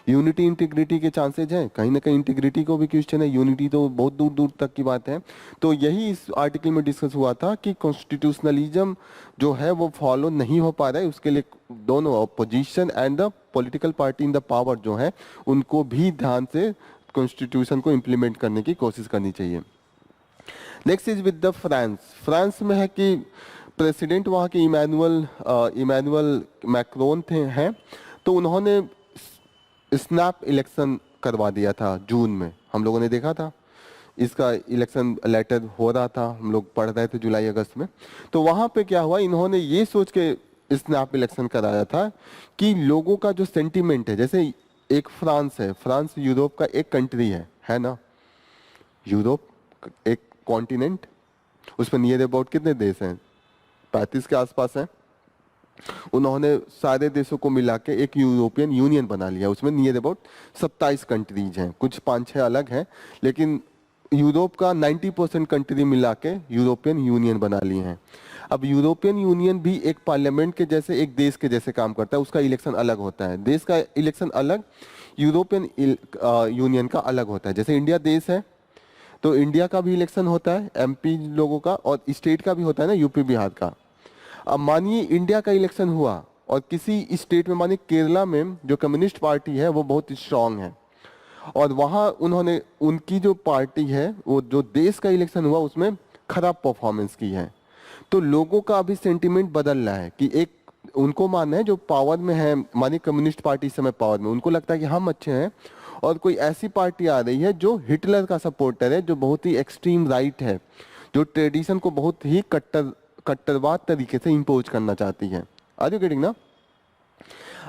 यूनिटी इंटीग्रिटी के चांसेज हैं, कहीं ना कहीं इंटीग्रिटी को भी क्वेश्चन है, यूनिटी तो बहुत दूर दूर तक की बात है। तो यही इस आर्टिकल में डिस्कस हुआ था कि कॉन्स्टिट्यूशनलिज्म जो है वो फॉलो नहीं हो पा रहा है, उसके लिए दोनों opposition and the political party in the power जो है उनको भी ध्यान से कॉन्स्टिट्यूशन को इम्प्लीमेंट करने की कोशिश करनी चाहिए। Next is with the France. France में है कि प्रेसिडेंट वहाँ के इमैनुअल मैक्रोन हैं, तो उन्होंने स्नैप इलेक्शन करवा दिया था जून में। हम लोगों ने देखा था इसका इलेक्शन लेटर हो रहा था, हम लोग पढ़ रहे थे जुलाई अगस्त में। तो वहाँ पे क्या हुआ, इन्होंने ये सोच के स्नैप इलेक्शन कराया था कि लोगों का जो सेंटीमेंट है, जैसे एक फ्रांस है, फ्रांस यूरोप का एक कंट्री है ना, यूरोप एक कॉन्टिनेंट, उसमें नियर अबाउट कितने देश हैं? 35 के आसपास हैं। उन्होंने सारे देशों को मिला के एक यूरोपियन यूनियन बना लिया, उसमें नियर अबाउट 27 कंट्रीज हैं, कुछ 5-6 अलग हैं, लेकिन यूरोप का 90% कंट्री मिला के यूरोपियन यूनियन बना लिए हैं। अब यूरोपियन यूनियन भी एक पार्लियामेंट के जैसे, एक देश के जैसे काम करता है, उसका इलेक्शन अलग होता है। देश का इलेक्शन अलग, यूरोपियन यूनियन का अलग होता है। जैसे इंडिया देश है तो इंडिया का भी इलेक्शन होता है, एमपी लोगों का, और स्टेट का भी होता है ना, यूपी बिहार का। अब मानिए इंडिया का इलेक्शन हुआ और किसी स्टेट में, मानिए केरला में जो कम्युनिस्ट पार्टी है वो बहुत स्ट्रांग है, और वहाँ उन्होंने, उनकी जो पार्टी है वो जो देश का इलेक्शन हुआ उसमें खराब परफॉर्मेंस की है। तो लोगों का अभी सेंटिमेंट बदल रहा है कि एक उनको मानना है जो पावर में है, मानिए कम्युनिस्ट पार्टी इस समय पावर में, उनको लगता है कि हम अच्छे हैं, और कोई ऐसी पार्टी आ रही है जो हिटलर का सपोर्टर है, जो बहुत ही एक्सट्रीम राइट है, जो ट्रेडिशन को बहुत ही कट्टरवाद तरीके से इम्पोज करना चाहती है। आर यू गेटिंग ना?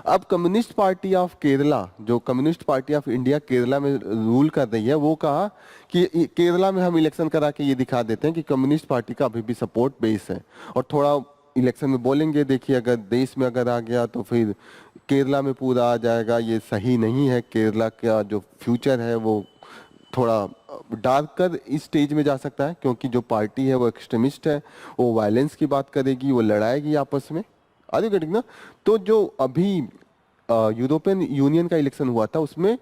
अब कम्युनिस्ट पार्टी ऑफ केरला, जो communist party of India Kerala में रूल कर रही है, वो कहा कि केरला में हम इलेक्शन करा के ये दिखा देते हैं कि कम्युनिस्ट पार्टी का अभी भी सपोर्ट बेस है, और थोड़ा इलेक्शन में बोलेंगे, देखिए अगर देश में अगर आ गया तो फिर केरला में पूरा आ जाएगा, ये सही नहीं है, केरला का जो फ्यूचर है वो थोड़ा डार्कर इस स्टेज में जा सकता है, क्योंकि जो पार्टी है वो एक्सट्रीमिस्ट है, वो वायलेंस की बात करेगी, वो लड़ाएगी आपस में। आर यू गेटिंग ना? तो जो अभी यूरोपियन यूनियन का इलेक्शन हुआ था, उसमें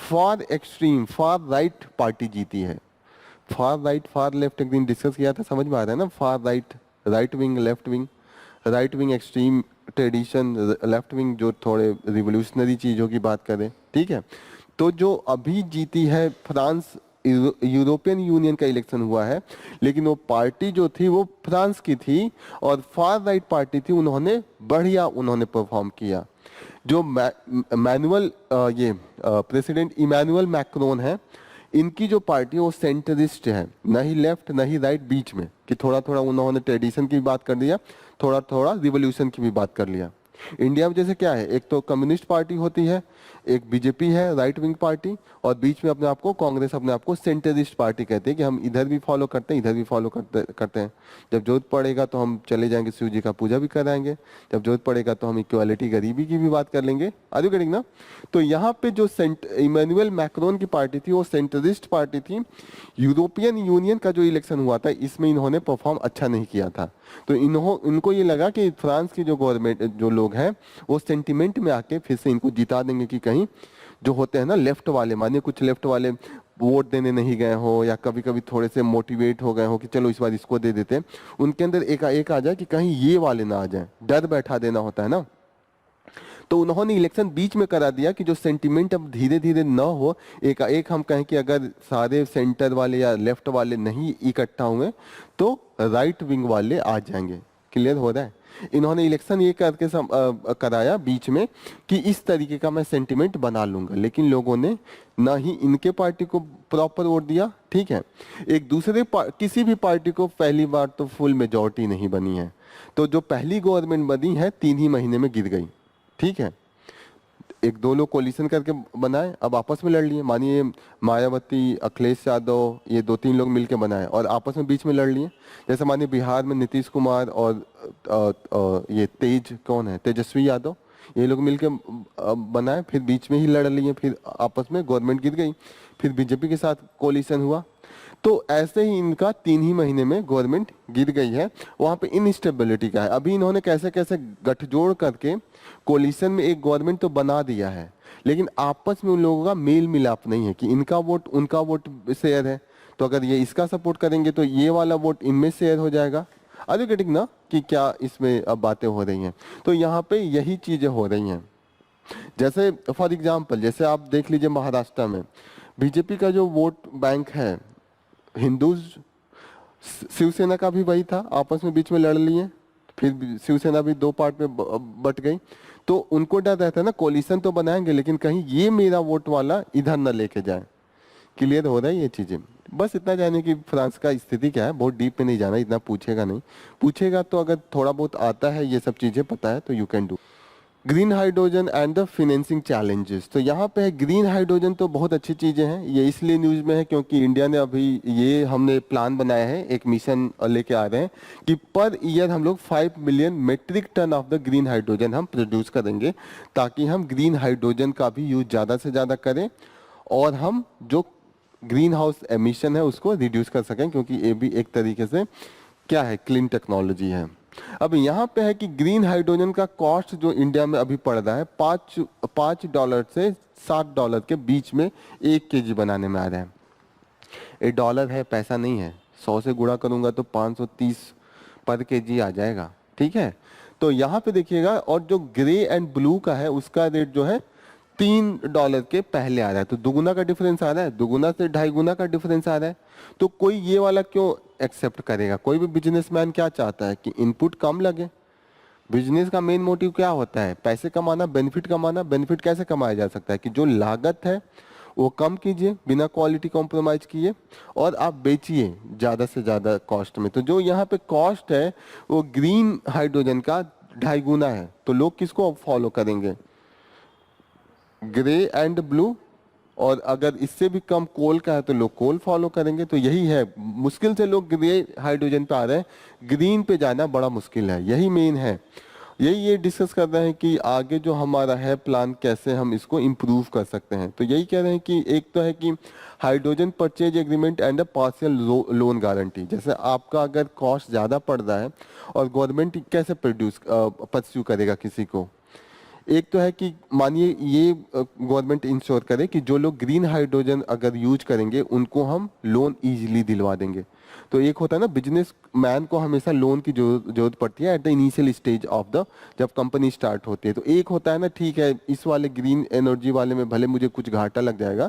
फार एक्सट्रीम फार राइट पार्टी जीती है। फार राइट फार लेफ्ट एक दिन डिस्कस किया था, समझ में आ रहा है ना? Far right, right wing, left wing, right wing extreme tradition, left wing जो थोड़े रिवोल्यूशनरी चीज़ों की बात करें, ठीक है। तो जो अभी जीती है फ्रांस, यूरोपियन यूनियन का इलेक्शन हुआ है, लेकिन वो पार्टी जो थी वो फ्रांस की थी, और फार राइट पार्टी थी, उन्होंने बढ़िया उन्होंने परफॉर्म किया। जो मैनुअल ये प्रेसिडेंट इमैनुअल मैक्रोन है, इनकी जो पार्टी है वो सेंटरिस्ट है, ना ही लेफ्ट ना ही राइट, बीच में, कि थोड़ा थोड़ा उन्होंने ट्रेडिशन की बात कर दिया, थोड़ा थोड़ा रिवोल्यूशन की भी बात कर लिया। इंडिया में जैसे क्या है, एक तो कम्युनिस्ट पार्टी होती है, एक बीजेपी है राइट विंग पार्टी, और बीच में अपने आप को कांग्रेस अपने आप को सेंटरिस्ट पार्टी कहते हैं, कि हम इधर भी फॉलो करते हैं, इधर भी फॉलो करते हैं। जब जरूरत पड़ेगा तो हम चले जाएंगे, शिव जी का पूजा भी कराएंगे, जब जरूरत पड़ेगा तो हम इक्वालिटी, गरीबी की भी बात कर लेंगे। आर यू गेटिंग ना? तो यहाँ पे जो इमैनुअल मैक्रोन की पार्टी थी वो सेंटरिस्ट पार्टी थी। यूरोपियन यूनियन का जो इलेक्शन हुआ था, इसमें इन्होंने परफॉर्म अच्छा नहीं किया था, तो इनको ये लगा कि फ्रांस की जो गवर्नमेंट, जो लोग हैं, वो सेंटिमेंट में आके फिर से इनको जिता देंगे, कि कहीं जो होते हैं ना लेफ्ट वाले, मानिए कुछ लेफ्ट वाले वोट देने नहीं गए हो, या कभी कभी थोड़े से मोटिवेट हो गए हो कि चलो इस बार इसको दे देते हैं, उनके अंदर एक आ जाए कि कहीं ये वाले ना आ जाए, डर बैठा देना होता है ना। तो उन्होंने इलेक्शन बीच में करा दिया कि जो सेंटिमेंट अब धीरे धीरे न हो, एक हम कहें कि अगर सारे सेंटर वाले या लेफ्ट वाले नहीं इकट्ठा हुए तो राइट विंग वाले आ जाएंगे। क्लियर हो रहा है? इन्होंने इलेक्शन ये करके कराया बीच में कि इस तरीके का मैं सेंटिमेंट बना लूंगा, लेकिन लोगों ने ना ही इनके पार्टी को प्रॉपर वोट दिया, ठीक है, एक दूसरे किसी भी पार्टी को पहली बार तो फुल मेजॉरिटी नहीं बनी है। तो जो पहली गवर्नमेंट बनी है 3 ही महीने में गिर गई, ठीक है। एक दो लोग कोलिशन करके बनाए, अब आपस में लड़ लिए, मानिए मायावती, अखिलेश यादव, ये 2-3 लोग मिलके बनाए और आपस में बीच में लड़ लिए। जैसे मानिए बिहार में नीतीश कुमार और ये कौन है, तेजस्वी यादव, ये लोग मिलके बनाए, फिर बीच में ही लड़ लिए, फिर आपस में गवर्नमेंट गिर गई, फिर बीजेपी के साथ कोलिशन हुआ। तो ऐसे ही इनका 3 ही महीने में गवर्नमेंट गिर गई है। वहां पे इनस्टेबिलिटी का है। अभी इन्होंने कैसे कैसे गठजोड़ करके कोलिशन में एक गवर्नमेंट तो बना दिया है, लेकिन आपस में उन लोगों का मेल मिलाप नहीं है कि इनका वोट उनका वोट शेयर है, तो अगर ये इसका सपोर्ट करेंगे तो ये वाला वोट इनमें शेयर हो जाएगा। आर यू गेटिंग ना कि क्या इसमें अब बातें हो रही हैं? तो यहाँ पे यही चीजें हो रही हैं। जैसे फॉर एग्जाम्पल, जैसे आप देख लीजिए महाराष्ट्र में बीजेपी का जो वोट बैंक है, हिंदूज, शिवसेना का भी वही था, आपस में बीच में लड़ लिए, फिर शिवसेना भी 2 पार्ट में बट गई। तो उनको डर रहता है ना, कोलिशन तो बनाएंगे लेकिन कहीं ये मेरा वोट वाला इधर न लेके जाए। क्लियर हो रहा है ये चीजें? बस इतना जाने कि फ्रांस का स्थिति क्या है, बहुत डीप में नहीं जाना, इतना पूछेगा नहीं। पूछेगा तो अगर थोड़ा बहुत आता है, ये सब चीजें पता है तो you can do. Green hydrogen and the financing challenges, तो यहाँ पे है ग्रीन हाइड्रोजन, तो बहुत अच्छी चीज़ें हैं। ये इसलिए न्यूज़ में है क्योंकि इंडिया ने अभी ये हमने प्लान बनाया है, एक मिशन लेके आ रहे हैं कि पर ईयर हम लोग 5 million metric ton of the green hydrogen हम प्रोड्यूस करेंगे, ताकि हम ग्रीन हाइड्रोजन का भी यूज ज़्यादा से ज़्यादा करें और हम जो ग्रीन हाउस एमिशन है उसको रिड्यूस कर सकें, क्योंकि ये भी एक तरीके से क्या है, क्लीन टेक्नोलॉजी है। अब यहाँ पे है कि ग्रीन हाइड्रोजन का कॉस्ट जो इंडिया में अभी पड़ रहा है $5 से $7 के बीच में 1 kg बनाने में आ रहा है। ये डॉलर है, पैसा नहीं है। 100 से गुणा करूंगा तो 530 पर kg आ जाएगा, ठीक है। तो यहाँ पे देखिएगा, और जो ग्रे एंड ब्लू का है उसका रेट जो है $3 के पहले आ रहा है, तो दुगुना का डिफरेंस आ रहा है, दुगुना से 2.5 गुना का डिफरेंस आ रहा है। तो कोई ये वाला क्यों एक्सेप्ट करेगा? कोई भी बिजनेसमैन क्या चाहता है कि इनपुट कम लगे, बिजनेस का मेन मोटिव क्या होता है? पैसे कमाना, बेनिफिट कमाना। बेनिफिट कैसे कमाया जा सकता है कि जो लागत है वो कम कीजिए बिना क्वालिटी कॉम्प्रोमाइज किए, और आप बेचिए ज़्यादा से ज़्यादा कॉस्ट में। तो जो यहाँ पे कॉस्ट है वो ग्रीन हाइड्रोजन का 2.5 गुना है। तो लोग किसको फॉलो करेंगे? Grey and blue. और अगर इससे भी कम कोल का है तो लोग कोल फॉलो करेंगे। तो यही है, मुश्किल से लोग ग्रे हाइड्रोजन पे आ रहे हैं, ग्रीन पे जाना बड़ा मुश्किल है। यही मेन है, यही ये डिस्कस कर रहे हैं कि आगे जो हमारा है प्लान कैसे हम इसको इम्प्रूव कर सकते हैं। तो यही कह रहे हैं कि एक तो है कि hydrogen purchase agreement and a partial loan guarantee. जैसे आपका अगर कॉस्ट ज़्यादा पड़ रहा है और गवर्नमेंट कैसे परस्यू करेगा किसी को? एक तो है कि मानिए ये गवर्नमेंट इंश्योर करे कि जो लोग ग्रीन हाइड्रोजन अगर यूज करेंगे उनको हम लोन इजीली दिलवा देंगे। तो एक होता है ना, बिजनेस मैन को हमेशा लोन की जरूरत पड़ती है at the initial stage of the, जब कंपनी स्टार्ट होती है। तो एक होता है ना, ठीक है इस वाले ग्रीन एनर्जी वाले में भले मुझे कुछ घाटा लग जाएगा,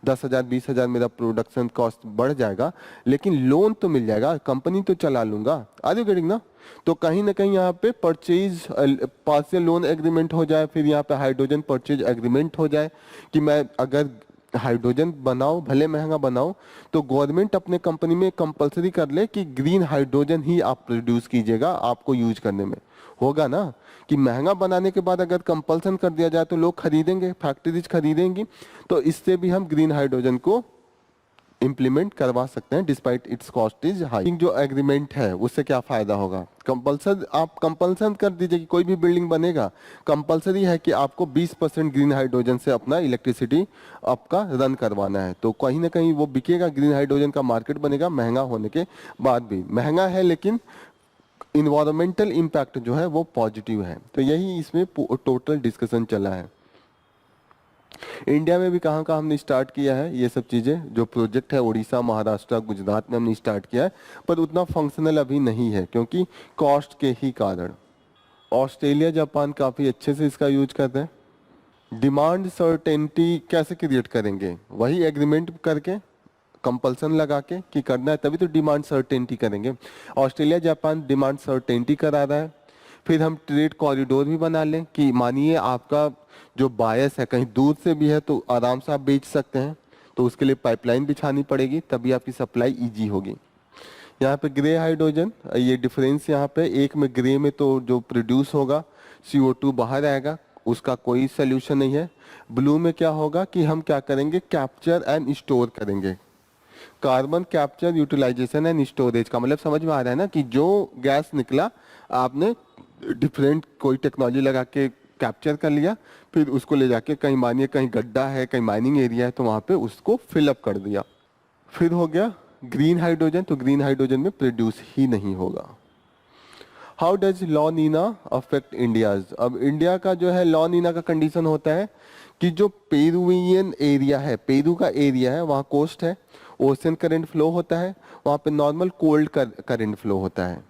10,000 20,000 मेरा प्रोडक्शन कॉस्ट बढ़ जाएगा, लेकिन लोन तो मिल जाएगा, कंपनी तो चला लूंगा। आर यू गेटिंग ना? तो कहीं ना कहीं यहाँ पे परचेज पार्शियल लोन एग्रीमेंट हो जाए, फिर यहाँ पे हाइड्रोजन परचेज एग्रीमेंट हो जाए कि मैं अगर हाइड्रोजन बनाओ भले महंगा बनाओ, तो गवर्नमेंट अपने कंपनी में कंपलसरी कर ले कि ग्रीन हाइड्रोजन ही आप प्रोड्यूस कीजिएगा, आपको यूज करने में होगा ना। कि महंगा बनाने के बाद अगर कंपल्सन कर दिया जाए तो लोग खरीदेंगे, फैक्ट्रीज खरीदेंगी। तो इससे भी हम ग्रीन हाइड्रोजन को इम्प्लीमेंट करवा सकते हैं despite it's cost is high. जो एग्रीमेंट है उससे क्या फायदा होगा? कंपल्सन, आप कंपल्सन कर दीजिए कि कोई भी बिल्डिंग बनेगा, कंपल्सरी है कि आपको 20% ग्रीन हाइड्रोजन से अपना इलेक्ट्रिसिटी आपका रन करवाना है। तो कहीं ना कहीं वो बिकेगा, ग्रीन हाइड्रोजन का मार्केट बनेगा, महंगा होने के बाद भी। महंगा है लेकिन इन्वायरमेंटल इम्पैक्ट जो है वो पॉजिटिव है। तो यही इसमें टोटल डिस्कशन चला है। इंडिया में भी कहाँ कहाँ हमने स्टार्ट किया है ये सब चीज़ें, जो प्रोजेक्ट है उड़ीसा, महाराष्ट्र, गुजरात में हमने स्टार्ट किया है, पर उतना फंक्शनल अभी नहीं है क्योंकि कॉस्ट के ही कारण। ऑस्ट्रेलिया, जापान काफ़ी अच्छे से इसका यूज करते हैं। डिमांड सर्टेनिटी कैसे क्रिएट करेंगे? वही एग्रीमेंट करके, कंपल्सन लगा के कि करना है, तभी तो डिमांड सर्टेनिटी करेंगे। ऑस्ट्रेलिया, जापान डिमांड सर्टेनिटी करा रहा है। फिर हम ट्रेड कॉरिडोर भी बना लें कि मानिए आपका जो बायस है कहीं दूर से भी है तो आराम से आप बेच सकते हैं, तो उसके लिए पाइपलाइन बिछानी पड़ेगी, तभी आपकी सप्लाई इजी होगी। यहाँ पे ग्रे हाइड्रोजन, ये डिफरेंस यहाँ पे, एक में ग्रे में तो जो प्रोड्यूस होगा CO2 बाहर आएगा, उसका कोई सोल्यूशन नहीं है। ब्लू में क्या होगा कि हम क्या करेंगे, कैप्चर एंड स्टोर करेंगे। Carbon capture, utilisation and storage का मतलब समझ में आ रहा है ना, कि जो गैस निकला आपने डिफरेंट कोई टेक्नोलॉजी लगा के कैप्चर कर लिया, फिर उसको ले जाके कहीं मानिए कहीं गड्ढा है, कहीं माइनिंग एरिया है, तो वहाँ पे उसको फिलअप कर दिया। फिर हो गया ग्रीन हाइड्रोजन, तो ग्रीन हाइड्रोजन में प्रोड्यूस ही नहीं होगा। How does La Nina affect India's? अब इंडिया का जो है लॉ नीना का कंडीशन होता है कि जो पेरुवियन एरिया है, पेरू का एरिया है, वहाँ कोस्ट है, ओशन करंट फ्लो होता है, वहाँ पे नॉर्मल कोल्ड करंट फ्लो होता है।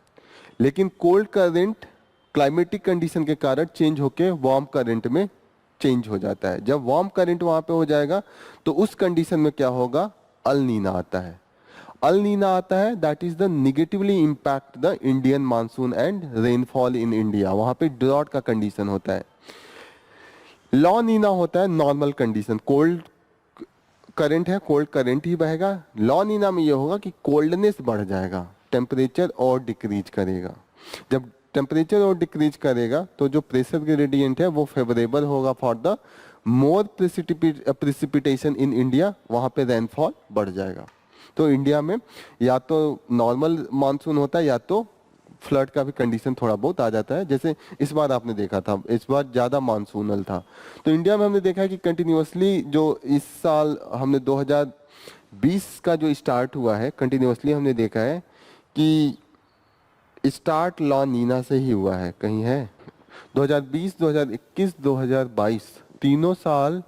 लेकिन कोल्ड करंट क्लाइमेटिक कंडीशन के कारण चेंज होके वार्म करंट में चेंज हो जाता है। जब वार्म करंट वहाँ पे हो जाएगा तो उस कंडीशन में क्या होगा, अल नीना आता है। अल नीना आता है, that is the negatively impact the Indian monsoon and rainfall in India. वहाँ पे ड्रॉट का कंडीशन होता है। लॉ नीना होता है नॉर्मल कंडीशन, कोल्ड करंट है, कोल्ड करंट ही बहेगा। लॉ नीना में ये होगा कि कोल्डनेस बढ़ जाएगा, टेम्परेचर और डिक्रीज करेगा। जब टेम्परेचर और डिक्रीज करेगा तो जो प्रेशर ग्रेडियंट है वो फेवरेबल होगा for the more precipitation in India, वहाँ पे रेनफॉल बढ़ जाएगा। तो इंडिया में या तो नॉर्मल मानसून होता है या तो फ्लड का भी कंडीशन थोड़ा बहुत आ जाता है। जैसे इस बार आपने देखा था, इस बार ज़्यादा मानसूनल था। तो इंडिया में हमने देखा है कि कंटिन्यूसली जो इस साल हमने 2020 का जो स्टार्ट हुआ है, कंटिन्यूसली हमने देखा है कि स्टार्ट लॉ नीना से ही हुआ है। कहीं है 2020, 2021, 2022 तीनों साल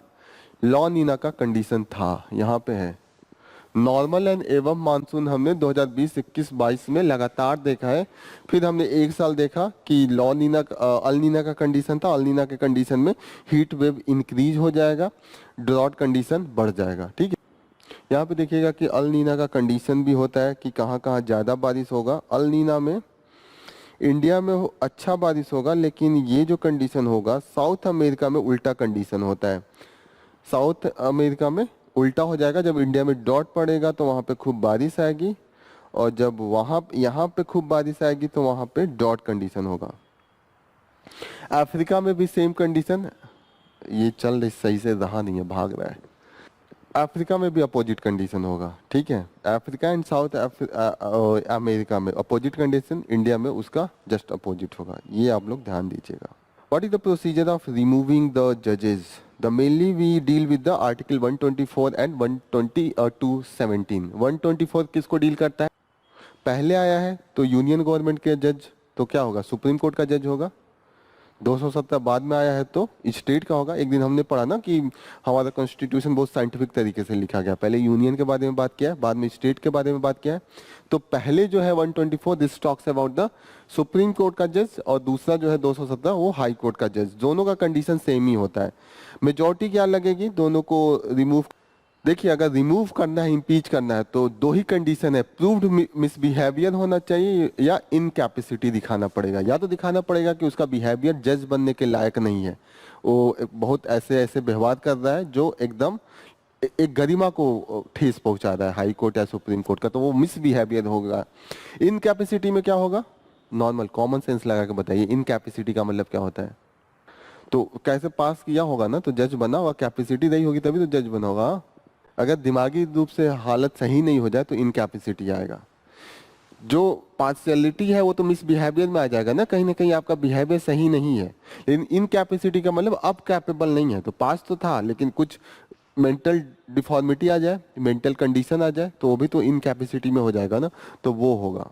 लॉ नीना का कंडीशन था। यहाँ पे है नॉर्मल एंड एवं मानसून हमने 2020, 21, 22 में लगातार देखा है। फिर हमने एक साल देखा कि लॉ नीना अल नीना का कंडीशन था। अल नीना के कंडीशन में हीट वेव इंक्रीज हो जाएगा, ड्रॉट कंडीशन बढ़ जाएगा। ठीक है, यहाँ पे देखिएगा कि अल नीना का कंडीशन भी होता है कि कहाँ कहाँ ज़्यादा बारिश होगा। अल नीना में इंडिया में अच्छा बारिश होगा, लेकिन ये जो कंडीशन होगा साउथ अमेरिका में उल्टा कंडीशन होता है। साउथ अमेरिका में उल्टा हो जाएगा, जब इंडिया में डॉट पड़ेगा तो वहाँ पे खूब बारिश आएगी, और जब वहाँ यहाँ पे खूब बारिश आएगी तो वहाँ पे डॉट कंडीशन होगा। अफ्रीका में भी सेम कंडीशन, ये चल रही सही से रहा नहीं है, भाग रहा है। अफ्रीका में भी अपोजिट कंडीशन होगा, ठीक है। अफ्रीका एंड साउथ अमेरिका में अपोजिट कंडीशन, इंडिया में उसका जस्ट अपोजिट होगा, ये आप लोग ध्यान दीजिएगा। What is the procedure of removing the judges? The mainly we deal with the article 124 and 120 217. 124 किसको डील करता है? पहले आया है तो यूनियन गवर्नमेंट के जज, तो क्या होगा, सुप्रीम कोर्ट का जज होगा। 270 बाद में आया है तो स्टेट का होगा। एक दिन हमने पढ़ा ना कि हमारा कॉन्स्टिट्यूशन बहुत साइंटिफिक तरीके से लिखा गया, पहले यूनियन के बारे में बात किया है, बाद में स्टेट के बारे में बात किया है। तो पहले जो है 124 this talks about the supreme court का जज, और दूसरा जो है 217 वो हाई कोर्ट का जज। दोनों का कंडीशन सेम ही होता है। मेजोरिटी क्या लगेगी, दोनों को रिमूव, देखिए अगर रिमूव करना है, इम्पीच करना है, तो दो ही कंडीशन है, प्रूव्ड मिसबिहेवियर होना चाहिए या इनकैपेसिटी दिखाना पड़ेगा। या तो दिखाना पड़ेगा कि उसका बिहेवियर जज बनने के लायक नहीं है, वो बहुत ऐसे ऐसे व्यवहार कर रहा है जो एकदम एक गरिमा को ठेस पहुंचा रहा है, हाई कोर्ट या सुप्रीम कोर्ट का, तो वो मिसबिहेवियर होगा। इनकैपेसिटी में क्या होगा, नॉर्मल कॉमन सेंस लगा के बताइए, इनकैपेसिटी का मतलब क्या होता है। तो कैसे पास किया होगा ना, तो जज बना होगा, कैपेसिटी नहीं होगी तभी तो जज बना होगा। अगर दिमागी रूप से हालत सही नहीं हो जाए तो इनकैपेसिटी आएगा। जो पार्शियलिटी है वो तो मिसबिहेवियर में आ जाएगा ना कहीं आपका बिहेवियर सही नहीं है। लेकिन इनकैपेसिटी का मतलब अब कैपेबल नहीं है, तो पास तो था लेकिन कुछ मेंटल डिफॉर्मिटी आ जाए, मेंटल कंडीशन आ जाए, तो वो भी तो इनकैपेसिटी में हो जाएगा ना, तो वो होगा।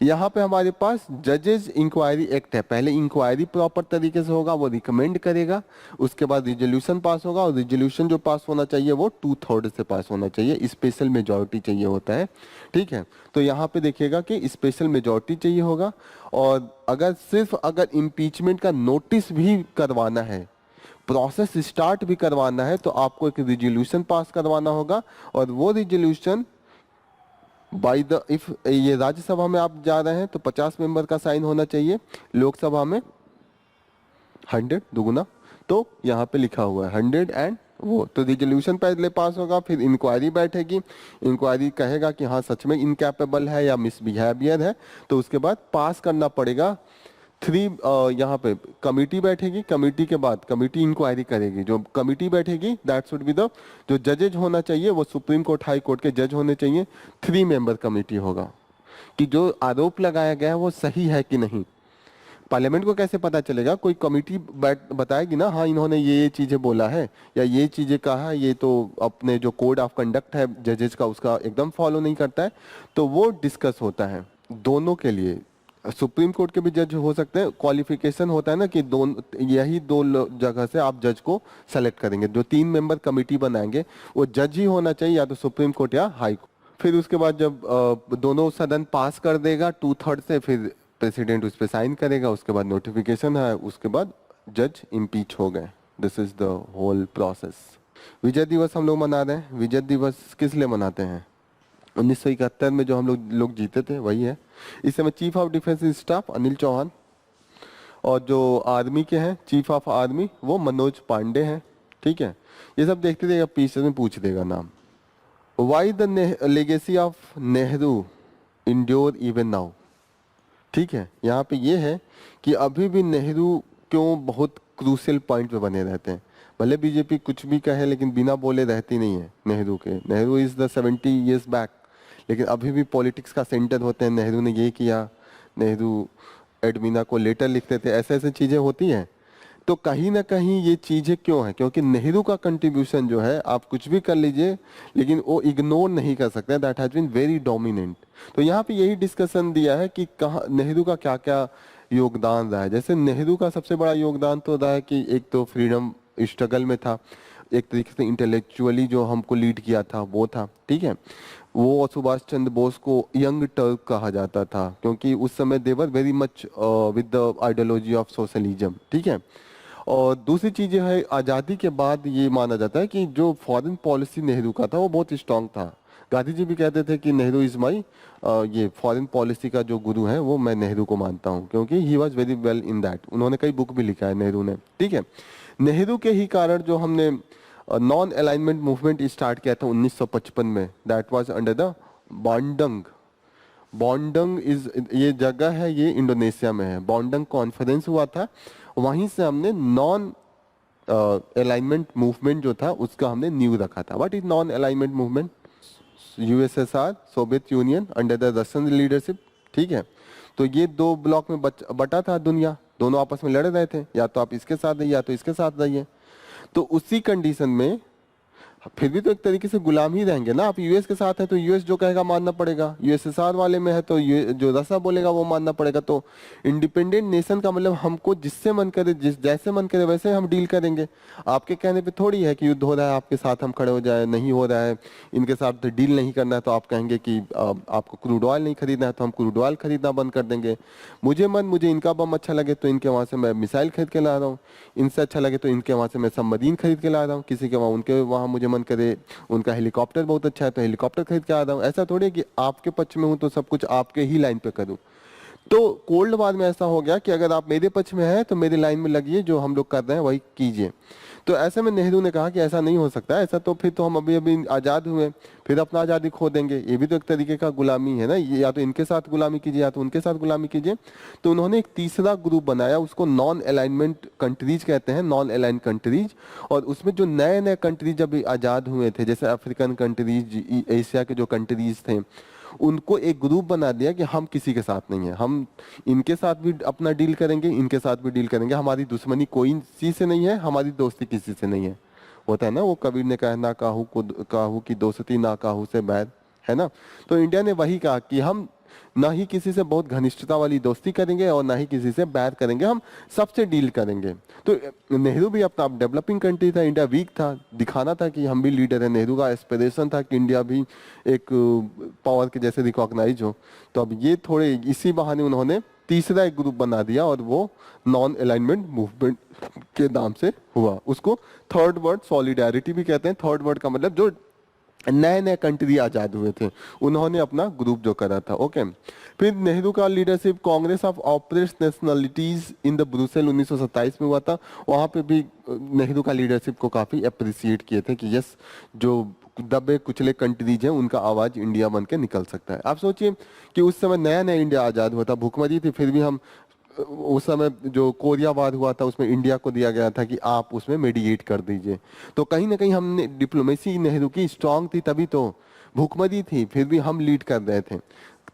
यहाँ पे हमारे पास जजेस इंक्वायरी एक्ट है। पहले इंक्वायरी प्रॉपर तरीके से होगा, वो रिकमेंड करेगा, उसके बाद रिजोल्यूशन पास होगा, और रिजोल्यूशन जो पास होना चाहिए वो 2/3 से पास होना चाहिए, स्पेशल मेजॉरिटी चाहिए होता है, ठीक है। तो यहाँ पे देखिएगा कि स्पेशल मेजॉरिटी चाहिए होगा, और अगर सिर्फ अगर इम्पीचमेंट का नोटिस भी करवाना है, प्रोसेस स्टार्ट भी करवाना है, तो आपको एक रिजोल्यूशन पास करवाना होगा, और वो रिजोल्यूशन बाई द इफ ये राज्यसभा में आप जा रहे हैं तो 50 मेंबर का साइन होना चाहिए, लोकसभा में 100 दुगुना, तो यहाँ पे लिखा हुआ है 100 एंड वो, तो रिजोल्यूशन पहले पास होगा, फिर इंक्वायरी बैठेगी, इंक्वायरी कहेगा कि हाँ सच में इनकैपेबल है या मिसबिहेवियर है, तो उसके बाद पास करना पड़ेगा 3, यहाँ पे कमिटी बैठेगी, कमिटी के बाद कमिटी इंक्वायरी करेगी, जो कमिटी बैठेगी दैट शुड बी द, जो जजेज होना चाहिए वो सुप्रीम कोर्ट हाई कोर्ट के जज होने चाहिए। 3 मेंबर कमिटी होगा कि जो आरोप लगाया गया है वो सही है कि नहीं। पार्लियामेंट को कैसे पता चलेगा, कोई कमिटी बताएगी ना, हाँ इन्होंने ये चीजें बोला है या ये चीजें कहा है, ये तो अपने जो कोड ऑफ कंडक्ट है जजेज का उसका एकदम फॉलो नहीं करता है, तो वो डिस्कस होता है दोनों के लिए। सुप्रीम कोर्ट के भी जज हो सकते हैं, क्वालिफिकेशन होता है ना कि दोनों, यही दो जगह से आप जज को सेलेक्ट करेंगे। जो 3 मेंबर कमिटी बनाएंगे वो जज ही होना चाहिए, या तो सुप्रीम कोर्ट या हाई कोर्ट। फिर उसके बाद जब दोनों सदन पास कर देगा 2/3 से, फिर प्रेसिडेंट उस पर साइन करेगा, उसके बाद नोटिफिकेशन है, उसके बाद जज इम्पीच हो गए। This is the whole process. Vijay Diwas हम लोग मना रहे हैं। विजय दिवस किस लिए मनाते हैं, 1971 में जो हम लोग जीते थे वही है। इस समय chief of defence staff Anil Chauhan, और जो आर्मी के हैं चीफ ऑफ आर्मी वो मनोज पांडे हैं, ठीक है। ये सब देखते थे, पीछे में पूछ देगा नाम। Why the legacy of Nehru endure even now, ठीक है। यहाँ पे ये है कि अभी भी नेहरू क्यों बहुत क्रूशियल पॉइंट पे बने रहते हैं। भले बीजेपी कुछ भी कहे लेकिन बिना बोले रहती नहीं है नेहरू के। Nehru is the 70 years back, लेकिन अभी भी पॉलिटिक्स का सेंटर होते हैं। नेहरू ने ये किया, नेहरू एडमीना को लेटर लिखते थे, ऐसे ऐसे चीजें होती हैं। तो कहीं ना कहीं ये चीजें क्यों है, क्योंकि नेहरू का कंट्रीब्यूशन जो है, आप कुछ भी कर लीजिए लेकिन वो इग्नोर नहीं कर सकते, that has been very dominant. तो यहाँ पे यही डिस्कशन दिया है कि कहाँ नेहरू का क्या क्या योगदान रहा है। जैसे नेहरू का सबसे बड़ा योगदान तो रहा है कि एक तो फ्रीडम स्ट्रगल में था, एक तरीके से इंटेलेक्चुअली जो हमको लीड किया था वो था, ठीक है। वो सुभाष चंद्र बोस को यंग टर्क कहा जाता था, क्योंकि उस समय they were very much with the ideology of socialism, ठीक है। और दूसरी चीज है, आज़ादी के बाद ये माना जाता है कि जो फॉरेन पॉलिसी नेहरू का था वो बहुत स्ट्रांग था। गांधी जी भी कहते थे कि नेहरू इज माई, ये फॉरेन पॉलिसी का जो गुरु है वो मैं नेहरू को मानता हूँ, क्योंकि he was very well in that. उन्होंने कई बुक भी लिखा है नेहरू ने, ठीक है। नेहरू के ही कारण जो हमने नॉन अलाइनमेंट मूवमेंट स्टार्ट किया था 1955 में, that was under the Bandung. Bandung is, ये जगह है, ये इंडोनेशिया में है। बॉन्डंग कॉन्फ्रेंस हुआ था, वहीं से हमने नॉन अलाइनमेंट मूवमेंट जो था उसका हमने नींव रखा था। What is non alignment movement? USSR, Soviet union under the Russian leadership, ठीक है। तो ये दो ब्लॉक में बटा था दुनिया, दोनों आपस में लड़ रहे थे, या तो आप इसके साथ रहिए या तो इसके साथ रहिए। तो उसी कंडीशन में फिर भी तो एक तरीके से गुलाम ही रहेंगे ना। आप यूएस के साथ है तो यूएस जो कहेगा मानना पड़ेगा, यूएसएसआर वाले में है तो जो रसा बोलेगा वो मानना पड़ेगा। तो इंडिपेंडेंट नेशन का मतलब हमको जिससे मन करे, जैसे मन करे वैसे हम डील करेंगे। आपके कहने पे थोड़ी है कि युद्ध हो रहा है आपके साथ हम खड़े हो जाए, नहीं हो रहा है इनके साथ डील नहीं करना है तो आप कहेंगे कि आपको क्रूड ऑयल नहीं खरीदना है तो हम क्रूड ऑयल खरीदना बंद कर देंगे। मुझे इनका बम अच्छा लगे तो इनके वहाँ से मैं मिसाइल खरीद के ला रहा हूँ, इनसे अच्छा लगे तो इनके वहाँ से मैं सबमरीन खरीद के ला रहा हूँ, किसी के वहाँ उनके वहाँ मुझे मन करे उनका हेलीकॉप्टर बहुत अच्छा है तो हेलीकॉप्टर खरीद के आ रहा हूँ। ऐसा थोड़ी है कि आपके पक्ष में हूँ तो सब कुछ आपके ही लाइन पे करूँ। तो कोल्ड वार में ऐसा हो गया कि अगर आप मेरे पक्ष में हैं तो मेरी लाइन में लगिए, जो हम लोग कर रहे हैं वही कीजिए। तो ऐसे में नेहरू ने कहा कि ऐसा नहीं हो सकता, ऐसा तो फिर तो हम अभी अभी आज़ाद हुए, फिर अपना आज़ादी खो देंगे, ये भी तो एक तरीके का गुलामी है ना, या तो इनके साथ गुलामी कीजिए या तो उनके साथ गुलामी कीजिए। तो उन्होंने एक तीसरा ग्रुप बनाया, उसको नॉन अलाइनमेंट कंट्रीज कहते हैं, नॉन अलाइन कंट्रीज। और उसमें जो नए नए कंट्रीज जब आज़ाद हुए थे, जैसे अफ्रीकन कंट्रीज, एशिया के जो कंट्रीज थे, उनको एक ग्रुप बना दिया कि हम किसी के साथ नहीं है, हम इनके साथ भी अपना डील करेंगे, इनके साथ भी डील करेंगे, हमारी दुश्मनी कोई किसी से नहीं है, हमारी दोस्ती किसी से नहीं है। होता है ना वो कबीर ने कहा, ना काहू की दोस्ती ना काहू से बैर, है ना। तो इंडिया ने वही कहा कि हम ना ही किसी से बहुत घनिष्ठता वाली दोस्ती करेंगे और ना ही किसी से बैर करेंगे, हम सबसे डील करेंगे। तो नेहरू भी अपना डेवलपिंग कंट्री था, इंडिया वीक था, दिखाना था कि हम भी लीडर है। नेहरू का एस्पिरेशन था कि इंडिया भी एक पावर के जैसे रिकॉग्नाइज हो। तो अब ये थोड़े इसी बहाने उन्होंने तीसरा एक ग्रुप बना दिया और वो नॉन अलाइनमेंट मूवमेंट के नाम से हुआ। उसको थर्ड वर्ल्ड सॉलिडारिटी भी कहते हैं। थर्ड वर्ल्ड का मतलब जो नए नए कंट्री आजाद हुए थे उन्होंने अपना ग्रुप जो करा था, ओके। फिर नेहरू का leadership Congress of oppressed nationalities in the Brussels 1927 में हुआ था। वहां पे भी नेहरू का लीडरशिप को काफी अप्रिसिएट किए थे कि यस, जो दबे कुचले कंट्रीज हैं उनका आवाज इंडिया बन के निकल सकता है। आप सोचिए कि उस समय नया नया इंडिया आजाद हुआ था, भूखमरी थी, फिर भी हम उस समय जो कोरिया वार हुआ था उसमें इंडिया को दिया गया था कि आप उसमें मेडिएट कर दीजिए। तो कहीं ना कहीं हमने डिप्लोमेसी नेहरू की स्ट्रांग थी, तभी तो भूखमरी थी फिर भी हम लीड कर रहे थे।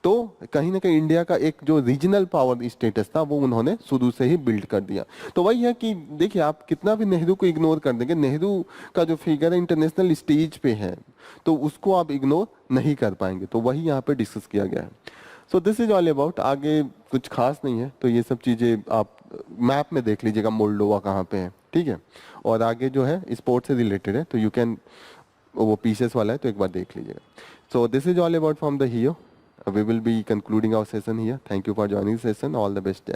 तो कहीं ना कहीं इंडिया का एक जो रीजनल पावर स्टेटस था वो उन्होंने शुरू से ही बिल्ड कर दिया। तो वही है कि देखिए, आप कितना भी नेहरू को इग्नोर कर देंगे, नेहरू का जो फिगर है इंटरनेशनल स्टेज पे है तो उसको आप इग्नोर नहीं कर पाएंगे। तो वही यहाँ पे डिस्कस किया गया है। सो दिस इज ऑल अबाउट, आगे कुछ खास नहीं है। तो ये सब चीज़ें आप मैप में देख लीजिएगा, मोल्डोवा कहाँ पे है, ठीक है। और आगे जो है स्पोर्ट से रिलेटेड है तो यू कैन, वो पीसेस वाला है तो एक बार देख लीजिएगा। So this is all about from the here, we will be concluding our session here. Thank you for joining session, all the best.